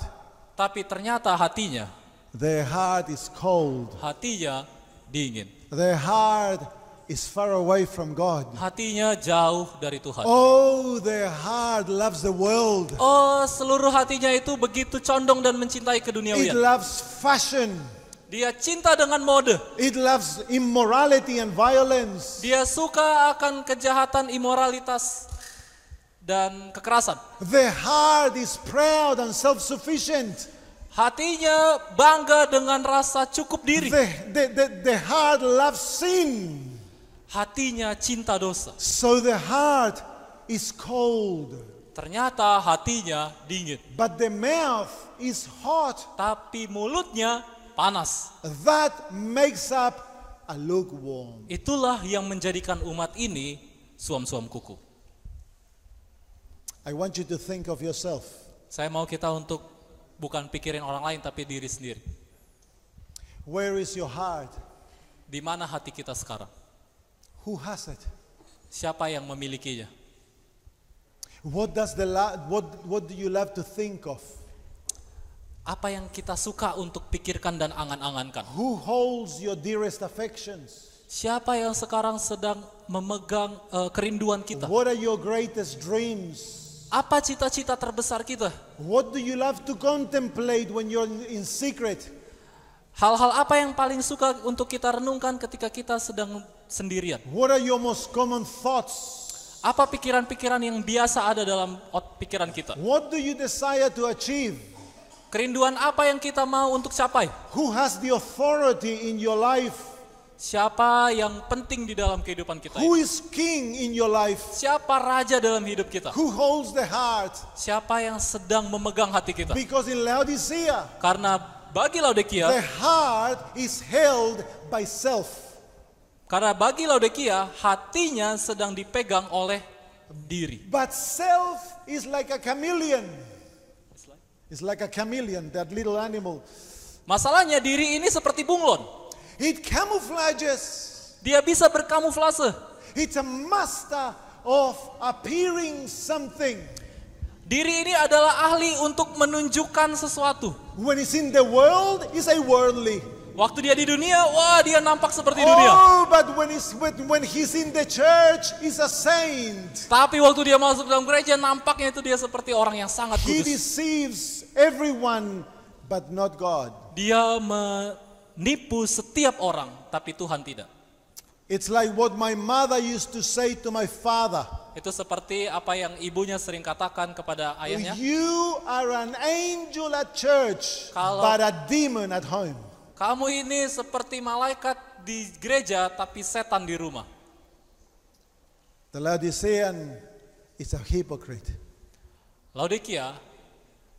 Tapi ternyata hatinya their heart is cold. Hatinya dingin. Their heart is far away from God. Hatinya jauh dari Tuhan. Oh, their heart loves the world. Oh, seluruh hatinya itu begitu condong dan mencintai It keduniawian. loves fashion. Dia cinta dengan mode. It loves immorality and violence. Dia suka akan kejahatan, imoralitas, dan kekerasan. Their heart is proud and self-sufficient. Hatinya bangga dengan rasa cukup diri. The heart loves sin. Hatinya cinta dosa. So the heart is cold. Ternyata hatinya dingin. But the mouth is hot. Tapi mulutnya panas. That makes up a lukewarm. Itulah yang menjadikan umat ini suam-suam kuku. I want you to think of yourself. Saya mau kita untuk bukan pikirin orang lain tapi diri sendiri. Where is your heart? Di mana hati kita sekarang? Who has it? Siapa yang memilikinya? What do you love to think of? Apa yang kita suka untuk pikirkan dan angan-angankan? Who holds your dearest affections? Siapa yang sekarang sedang memegang kerinduan kita? What are your greatest dreams? Apa cita-cita terbesar kita? What do you love to contemplate when you're in secret? Hal-hal apa yang paling suka untuk kita renungkan ketika kita sedang sendirian? What are your most common thoughts? Apa pikiran-pikiran yang biasa ada dalam pikiran kita? What do you desire to achieve? Kerinduan apa yang kita mau untuk capai? Who has the authority in your life? Siapa yang penting di dalam kehidupan kita? Who is king in your life? Siapa raja dalam hidup kita? Who holds the heart? Siapa yang sedang memegang hati kita? Because in Laodicea, Karena bagi Laodikia, the heart is held by self. karena bagi Laodikia, hatinya sedang dipegang oleh diri. But self is like a chameleon. It's like a chameleon, that little animal. Masalahnya diri ini seperti bunglon. It camouflages. Dia bisa berkamuflase. It's a master of appearing something. Diri ini adalah ahli untuk menunjukkan sesuatu. When it's in the world, it's a worldly. Waktu dia di dunia, wah dia nampak seperti dunia. Oh, but when he's in the church, he's a saint. Tapi waktu dia masuk dalam gereja, nampaknya itu dia seperti orang yang sangat He kudus. deceives everyone, but not God. Dia menipu setiap orang, tapi Tuhan tidak. It's like what my mother used to say to my father. Itu seperti apa yang ibunya sering katakan kepada ayahnya. You are an angel at church, Kalau- but a demon at home. Kamu ini seperti malaikat di gereja, tapi setan di rumah. The Laodicean is a hypocrite Laodikia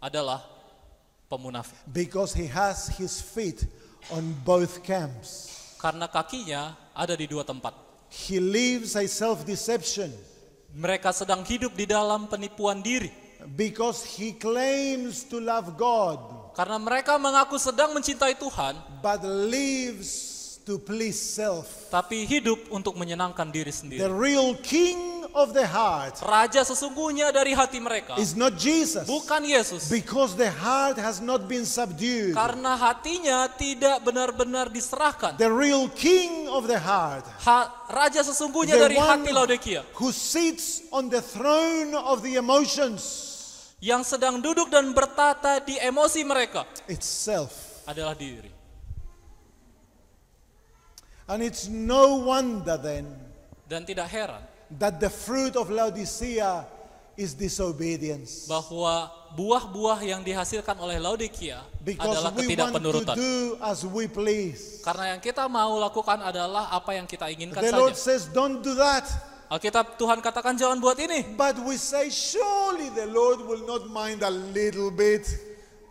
adalah pemunafik. because he has his feet on both camps. Karena kakinya ada di dua tempat. He lives a self-deception Mereka sedang hidup di dalam penipuan diri. because he claims to love God, Karena mereka mengaku sedang mencintai Tuhan, but lives to please self. tapi hidup untuk menyenangkan diri The sendiri. real king of the heart Raja sesungguhnya dari hati mereka is not Jesus, bukan Yesus. because the heart has not been subdued. Karena hatinya tidak benar-benar diserahkan. The real king of the heart, Raja sesungguhnya the dari hati Laodikia, who sits on the throne of the emotions, yang sedang duduk dan bertata di emosi mereka, it's self. adalah diri. And it's no wonder then Dan tidak heran that the fruit of Laodicea is disobedience. bahwa buah-buah yang dihasilkan oleh Laodikia Because adalah we want to ketidakpenurutan. do as we please. Karena yang kita mau lakukan adalah apa yang kita inginkan The Lord saja. says, don't do that. Alkitab Tuhan katakan jangan buat ini. But we say, surely the Lord will not mind a little bit.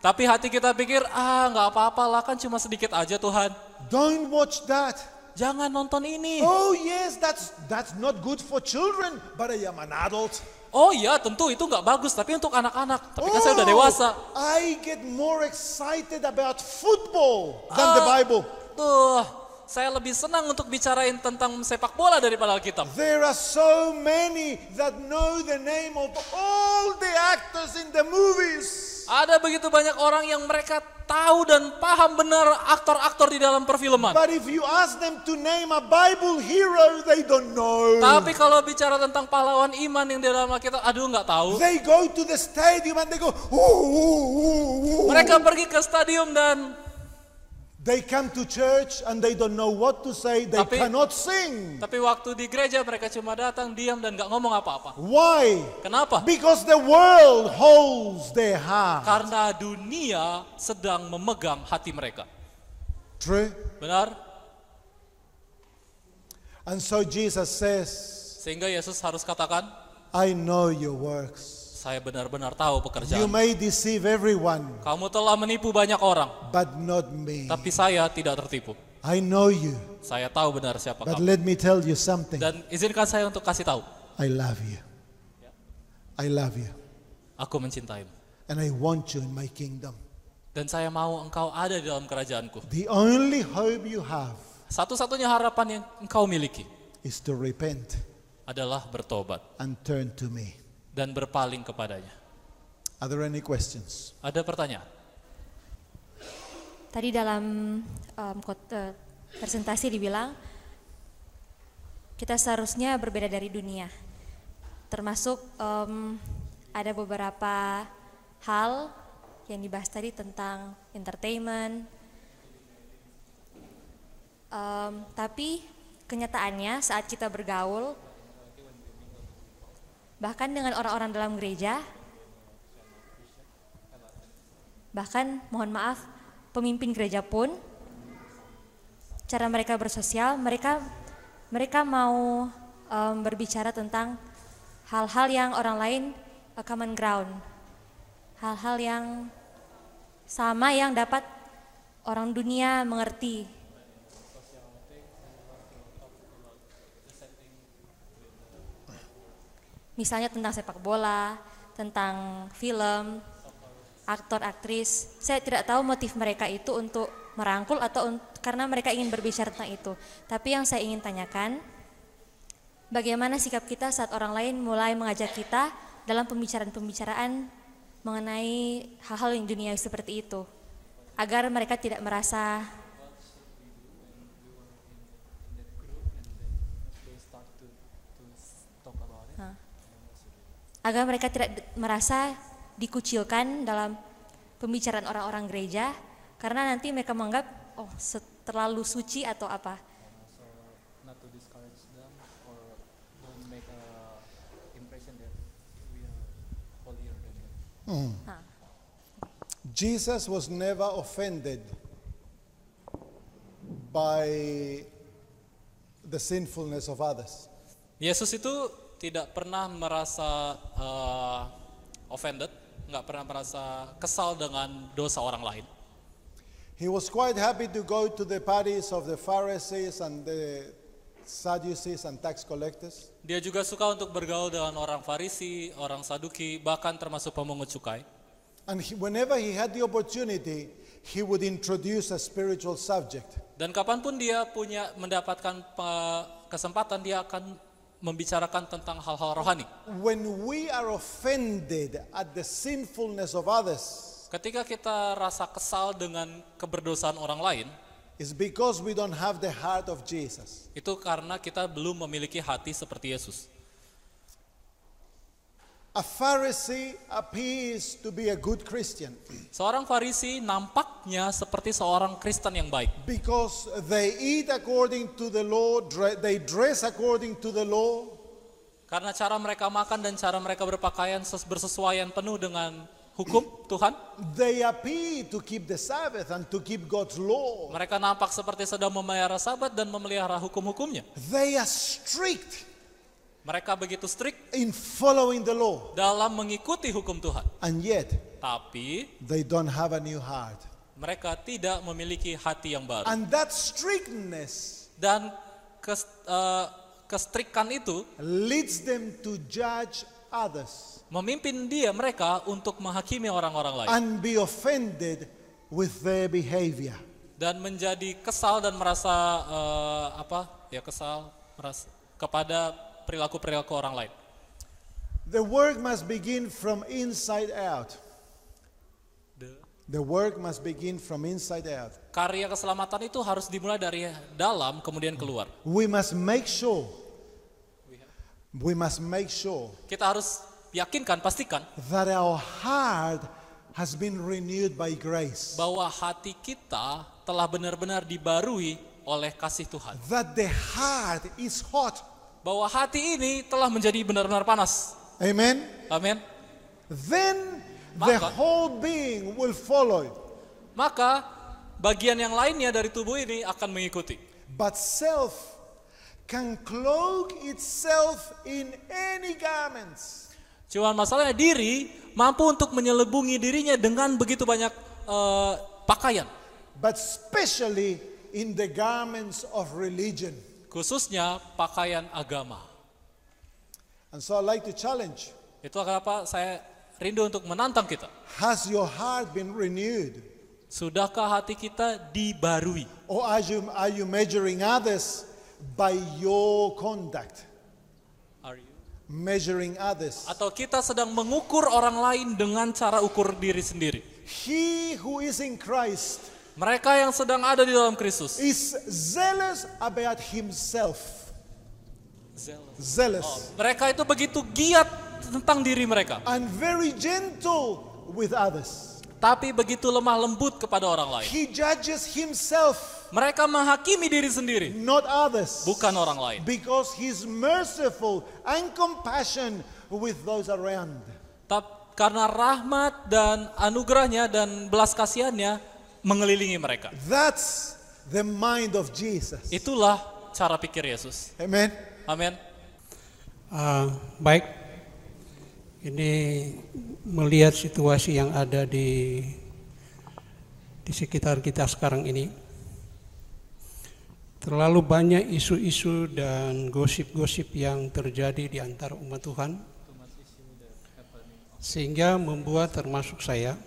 Tapi hati kita pikir, nggak apa-apa lah, kan cuma sedikit aja Tuhan. Don't watch that. Jangan nonton ini. Oh yes, that's not good for children, but I am an adult. Oh iya, tentu itu nggak bagus, tapi untuk anak-anak. Tapi kan saya udah dewasa. I get more excited about football than the Bible. Saya lebih senang untuk bicarain tentang sepak bola daripada Alkitab. There are so many that know the name of all the actors in the movies. Ada begitu banyak orang yang mereka tahu dan paham benar aktor-aktor di dalam perfilman. But if you ask them to name a Bible hero, they don't know. Tapi kalau bicara tentang pahlawan iman yang di dalam Alkitab, aduh nggak tahu. They go to the stadium and they go, ooh, ooh, ooh, ooh. Mereka pergi ke stadium dan They come to church and they don't know what to say. They cannot sing. Tapi waktu di gereja mereka cuma datang, diam dan nggak ngomong apa-apa. Why? Kenapa? Because the world holds their heart. Karena dunia sedang memegang hati mereka. True? Benar? And so Jesus says, Sehingga Yesus harus katakan, I know your works. saya benar-benar tahu You pekerjaan. may deceive everyone, Kamu telah menipu banyak orang, but not me. tapi saya tidak tertipu. I know you, Saya tahu benar siapa but kamu. let me tell you something. Dan izinkan saya untuk kasih tahu, I love you. I love you. aku mencintaimu. And I want you in my kingdom. Dan saya mau engkau ada di dalam kerajaanku. The only hope you have Satu-satunya harapan yang engkau miliki is to repent adalah bertobat and turn to me. dan berpaling kepadanya. Are there any questions? Ada pertanyaan? Tadi dalam presentasi dibilang kita seharusnya berbeda dari dunia. Termasuk ada beberapa hal yang dibahas tadi tentang entertainment. Tapi kenyataannya saat kita bergaul, bahkan dengan orang-orang dalam gereja, bahkan mohon maaf pemimpin gereja pun, cara mereka bersosial, mereka mau berbicara tentang hal-hal yang orang lain common ground, hal-hal yang sama yang dapat orang dunia mengerti. Misalnya tentang sepak bola, tentang film, aktor, aktris. Saya tidak tahu motif mereka itu untuk merangkul atau karena mereka ingin berbicara tentang itu. Tapi yang saya ingin tanyakan, bagaimana sikap kita saat orang lain mulai mengajak kita dalam pembicaraan-pembicaraan mengenai hal-hal yang duniawi seperti itu, agar mereka tidak merasa dikucilkan dalam pembicaraan orang-orang gereja karena nanti mereka menganggap terlalu suci atau apa. Not to discourage them or don't make a impression that we are holier than them. Jesus was never offended by the sinfulness of others. Yesus itu tidak pernah merasa offended, nggak pernah merasa kesal dengan dosa orang lain. He was quite happy to go to the parties of the Pharisees and the Sadducees and tax collectors. Dia juga suka untuk bergaul dengan orang Farisi, orang Saduki, bahkan termasuk pemungut cukai. And whenever he had the opportunity, he would introduce a spiritual subject. Dan kapanpun dia mendapatkan kesempatan, dia akan membicarakan tentang hal-hal rohani. When we are offended at the sinfulness of others, Ketika kita rasa kesal dengan keberdosaan orang lain, it's because we don't have the heart of Jesus. itu karena kita belum memiliki hati seperti Yesus. A Pharisee appears to be a good Christian Seorang Farisi nampaknya seperti seorang Kristen yang baik. because they eat according to the law, they dress according to the law, Karena cara mereka makan dan cara mereka berpakaian bersesuaian penuh dengan hukum Tuhan. they appear to keep the Sabbath and to keep God's law. Mereka nampak seperti sedang memelihara Sabat dan memelihara hukum-hukumnya. They are strict Mereka begitu strict in following the law, dalam mengikuti hukum Tuhan. and yet Tapi they don't have a new heart. mereka tidak memiliki hati yang baru. And that strictness Dan kestrikan itu leads them to judge others memimpin mereka untuk menghakimi orang-orang lain. and be offended with their behavior. Dan menjadi kesal dan merasa kesal kepada perilaku-perilaku orang lain. The work must begin from inside out. The work must begin from inside out. Karya keselamatan itu harus dimulai dari dalam kemudian keluar. We must make sure. Kita harus yakinkan, pastikan that our heart has been renewed by grace. bahwa hati kita telah benar-benar dibarui oleh kasih Tuhan. That the heart is hot. Bahwa hati ini telah menjadi benar-benar panas. Amen. Amin. Then the Maka- whole being will follow. Maka bagian yang lainnya dari tubuh ini akan mengikuti. But self can clothe itself in any garments. Cuman masalahnya diri mampu untuk menyelubungi dirinya dengan begitu banyak pakaian. But especially in the garments of religion. Khususnya pakaian agama. And so I'd like to challenge. Itu kenapa saya rindu untuk menantang kita. Has your heart been renewed? Sudahkah hati kita dibarui? Or are you measuring others by your conduct? Measuring others. Atau kita sedang mengukur orang lain dengan cara ukur diri sendiri? He who is in Christ Mereka yang sedang ada di dalam Kristus is zealous about himself. Zealous. mereka itu begitu giat tentang diri mereka, And very gentle with others. tapi begitu lemah lembut kepada orang lain. He judges himself, Mereka menghakimi diri sendiri, not others. bukan orang lain. Because he's merciful and compassion with those around. Karena rahmat dan anugerahnya dan belas kasihannya mengelilingi mereka. That's the mind of Jesus. Itulah cara pikir Yesus. Amen. Amin. Baik, ini melihat situasi yang ada di sekitar kita sekarang ini, terlalu banyak isu-isu dan gosip-gosip yang terjadi di antara umat Tuhan, sehingga membuat termasuk saya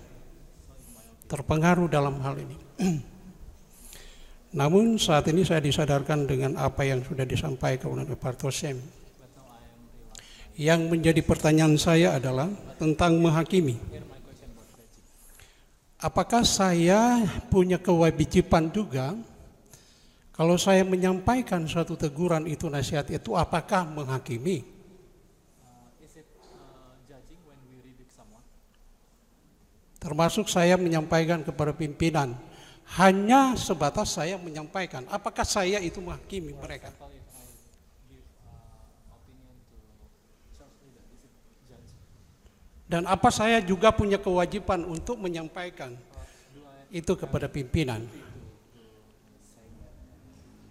terpengaruh dalam hal ini. Namun saat ini saya disadarkan dengan apa yang sudah disampaikan oleh Pak Tosem. Yang menjadi pertanyaan saya adalah tentang menghakimi. Apakah saya punya kewajiban juga kalau saya menyampaikan suatu teguran itu, nasihat itu, apakah menghakimi? Termasuk saya menyampaikan kepada pimpinan, hanya sebatas saya menyampaikan. Apakah saya itu menghakimi mereka? Dan apa saya juga punya kewajiban untuk menyampaikan itu kepada pimpinan?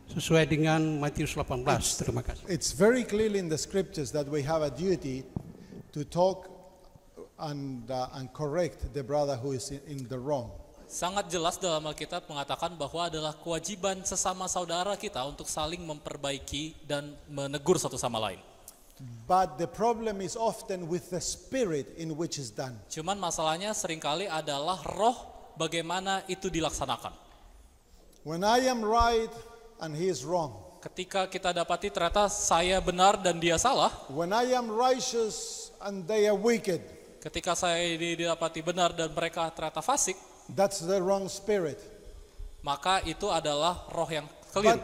Sesuai dengan Matius 18. Terima kasih. It's very clear in the scriptures that we have a duty to talk and correct the brother who is in the wrong. Sangat jelas dalam Alkitab mengatakan bahwa adalah kewajiban sesama saudara kita untuk saling memperbaiki dan menegur satu sama lain. But the problem is often with the spirit in which is done. Cuman masalahnya seringkali adalah roh bagaimana itu dilaksanakan. When I am right and he is wrong. Ketika kita dapati ternyata saya benar dan dia salah. When I am righteous and they are wicked. Ketika saya didapati benar dan mereka ternyata fasik. That's the wrong spirit. Maka itu adalah roh yang keliru. But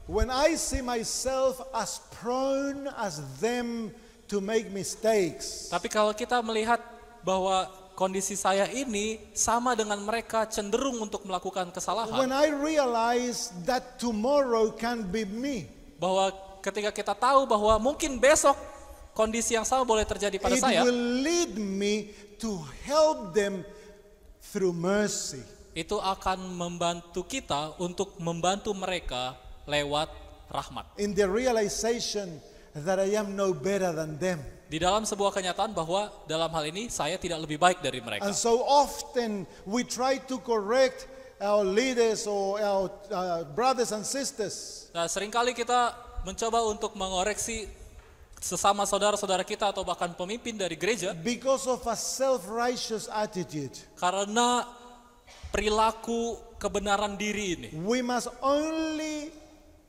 when I see myself as prone as them to make mistakes. Tapi kalau kita melihat bahwa kondisi saya ini sama dengan mereka cenderung untuk melakukan kesalahan. When I realize that tomorrow can be me. Bahwa ketika kita tahu bahwa mungkin besok kondisi yang sama boleh terjadi pada saya. It will lead me to help them through mercy. Itu akan membantu kita untuk membantu mereka lewat rahmat. In the realization that I am no better than them. Di dalam sebuah kenyataan bahwa dalam hal ini saya tidak lebih baik dari mereka. And so often we try to correct our leaders or our brothers and sisters. Nah, seringkali kita mencoba untuk mengoreksi sesama saudara-saudara kita atau bahkan pemimpin dari gereja because of a self-righteous attitude. Karena perilaku kebenaran diri ini. We must only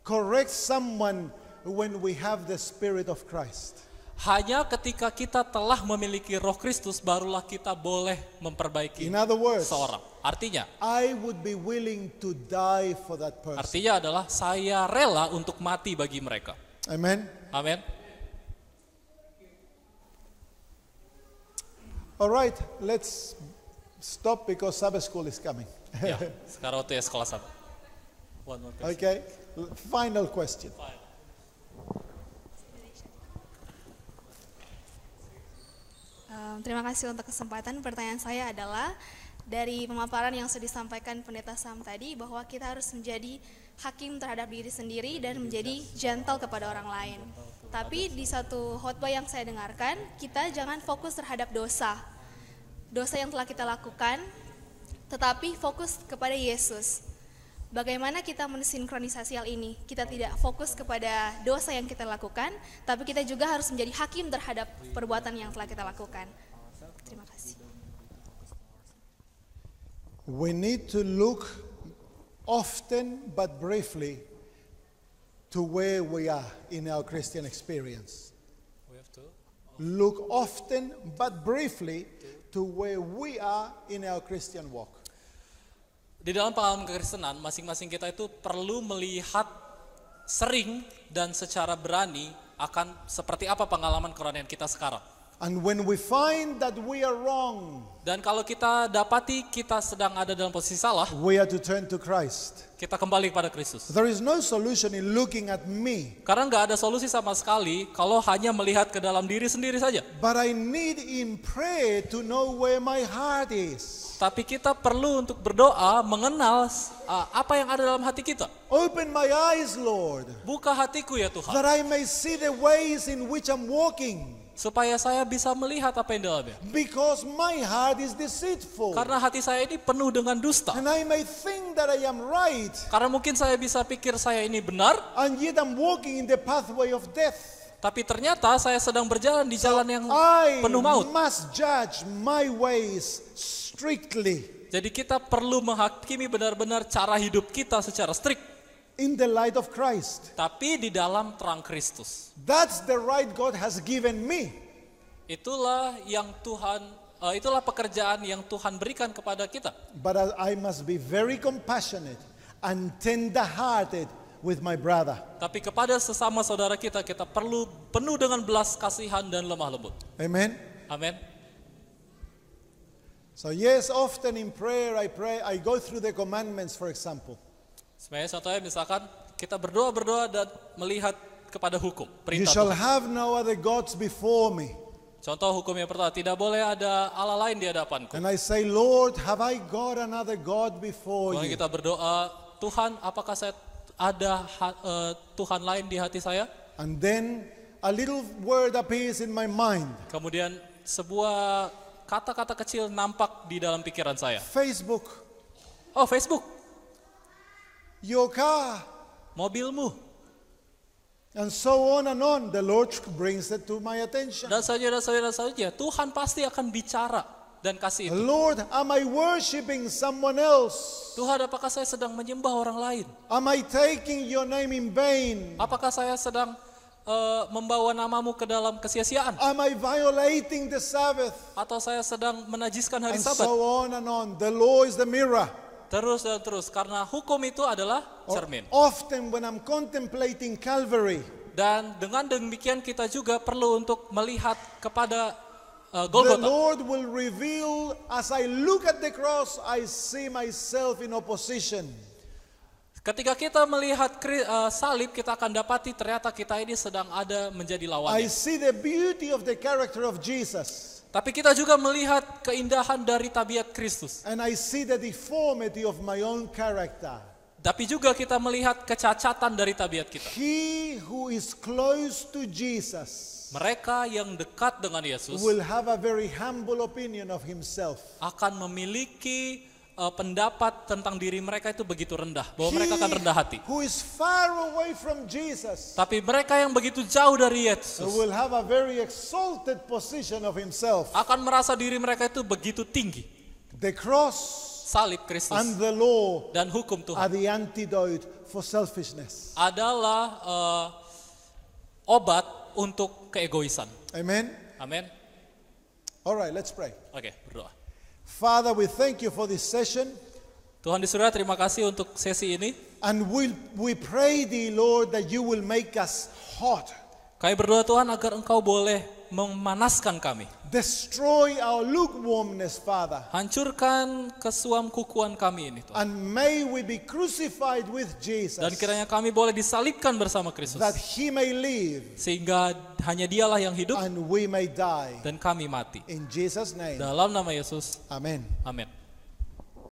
correct someone when we have the Spirit of Christ. Hanya ketika kita telah memiliki Roh Kristus barulah kita boleh memperbaiki In other words, seorang. Artinya I would be willing to die for that person. Artinya adalah saya rela untuk mati bagi mereka. Amen. Amin. All right, let's stop because Sabbath school is coming. Ya, sekarang waktu ya sekolah Sabat. One more question. Okay, final question. Terima kasih untuk kesempatan. Pertanyaan saya adalah dari pemaparan yang sudah disampaikan Pendeta Sam tadi bahwa kita harus menjadi hakim terhadap diri sendiri dan menjadi gentle kepada orang lain. Tapi di satu khotbah yang saya dengarkan, kita jangan fokus terhadap dosa yang telah kita lakukan, tetapi fokus kepada Yesus. Bagaimana kita mensinkronisasi hal ini? Kita tidak fokus kepada dosa yang kita lakukan, tapi kita juga harus menjadi hakim terhadap perbuatan yang telah kita lakukan. Terima kasih. We need to look often but briefly to where we are in our Christian experience. We have to Look often but briefly to where we are in our Christian walk. Di dalam pengalaman kekristenan, masing-masing kita itu perlu melihat sering dan secara berani akan seperti apa pengalaman kerohanian kita sekarang. And when we find that we are wrong, Dan kalau kita dapati kita sedang ada dalam posisi salah, we are to turn to Christ. kita kembali kepada Kristus. There is no solution in looking at me, Karena nggak ada solusi sama sekali kalau hanya melihat ke dalam diri sendiri saja. but I need in prayer to know where my heart is. Tapi kita perlu untuk berdoa mengenal apa yang ada dalam hati kita. Open my eyes, Lord, Buka hatiku ya Tuhan, that I may see the ways in which I'm walking, supaya saya bisa melihat apa yang dalamnya. because my heart is deceitful. Karena hati saya ini penuh dengan dusta. And I may think that I am right, Karena mungkin saya bisa pikir saya ini benar, and yet I'm walking in the pathway of death. tapi ternyata saya sedang berjalan di jalan yang I penuh maut. must judge my ways strictly Jadi kita perlu menghakimi benar-benar cara hidup kita secara strict, in the light of Christ. tapi di dalam terang Kristus. That's the right God has given me. Itulah yang itulah pekerjaan yang Tuhan berikan kepada kita. But I must be very compassionate and tender-hearted with my brother. Tapi kepada sesama saudara kita perlu penuh dengan belas kasihan dan lemah lembut. Amen. Amin. So yes, often in prayer I go through the commandments, for example. Sebenarnya contohnya misalkan kita berdoa dan melihat kepada hukum, You perintah shall Tuhan. have no other gods before me. Contoh hukum yang pertama, tidak boleh ada Allah lain di hadapanku. And I say, Lord, have I got another God before Kemudian you? kita berdoa, Tuhan, apakah saya ada Tuhan lain di hati saya? And then a little word appears in my mind. Kemudian sebuah kata-kata kecil nampak di dalam pikiran saya. Facebook, Oh, Facebook, your car, mobilmu, and so on and on. The Lord brings it to my attention. dan saja. Tuhan pasti akan bicara dan kasih itu. Lord, am I worshiping someone else? Tuhan, apakah saya sedang menyembah orang lain? Am I taking your name in vain? Apakah saya sedang membawa namamu ke dalam kesia-siaan? Am I violating the Sabbath? Atau saya sedang menajiskan hari And Sabat? so on and on. The law is the mirror. Terus dan terus, karena hukum itu adalah cermin. Often when I'm contemplating Calvary, Dan dengan demikian kita juga perlu untuk melihat kepada the Golgota. Lord will reveal, as I look at the cross, I see myself in opposition. Ketika kita melihat salib, kita akan dapati ternyata kita ini sedang ada menjadi I lawannya. see the beauty of the character of Jesus. Tapi kita juga melihat keindahan dari tabiat Kristus. And I see the deformity of my own character. Tapi juga kita melihat kecacatan dari tabiat kita. He who is close to Jesus Mereka yang dekat dengan Yesus will have a very humble opinion of himself. akan memiliki pendapat tentang diri mereka itu begitu rendah, bahwa mereka akan rendah hati. Who is far away from Jesus Tapi mereka yang begitu jauh dari Yesus will have a very exalted position of himself. akan merasa diri mereka itu begitu tinggi. The cross Salib Kristus and the law dan hukum are Tuhan the antidote for selfishness. adalah obat untuk keegoisan. Amen. Amin. All right, let's pray. Oke, berdoa. Father, we thank you for this session. Tuhan di surga, terima kasih untuk sesi ini. And we pray thee, Lord, that you will make us hot. Kami berdoa Tuhan agar Engkau boleh memanaskan kami. Destroy our lukewarmness, Father. Hancurkan kesuam kukuan kami ini Tuhan. And may we be crucified with Jesus, Dan kiranya kami boleh disalibkan bersama Kristus. that he may live Sehingga hanya dialah yang hidup and we may die. dan kami mati. In Jesus' name, Dalam nama Yesus, amen. amin.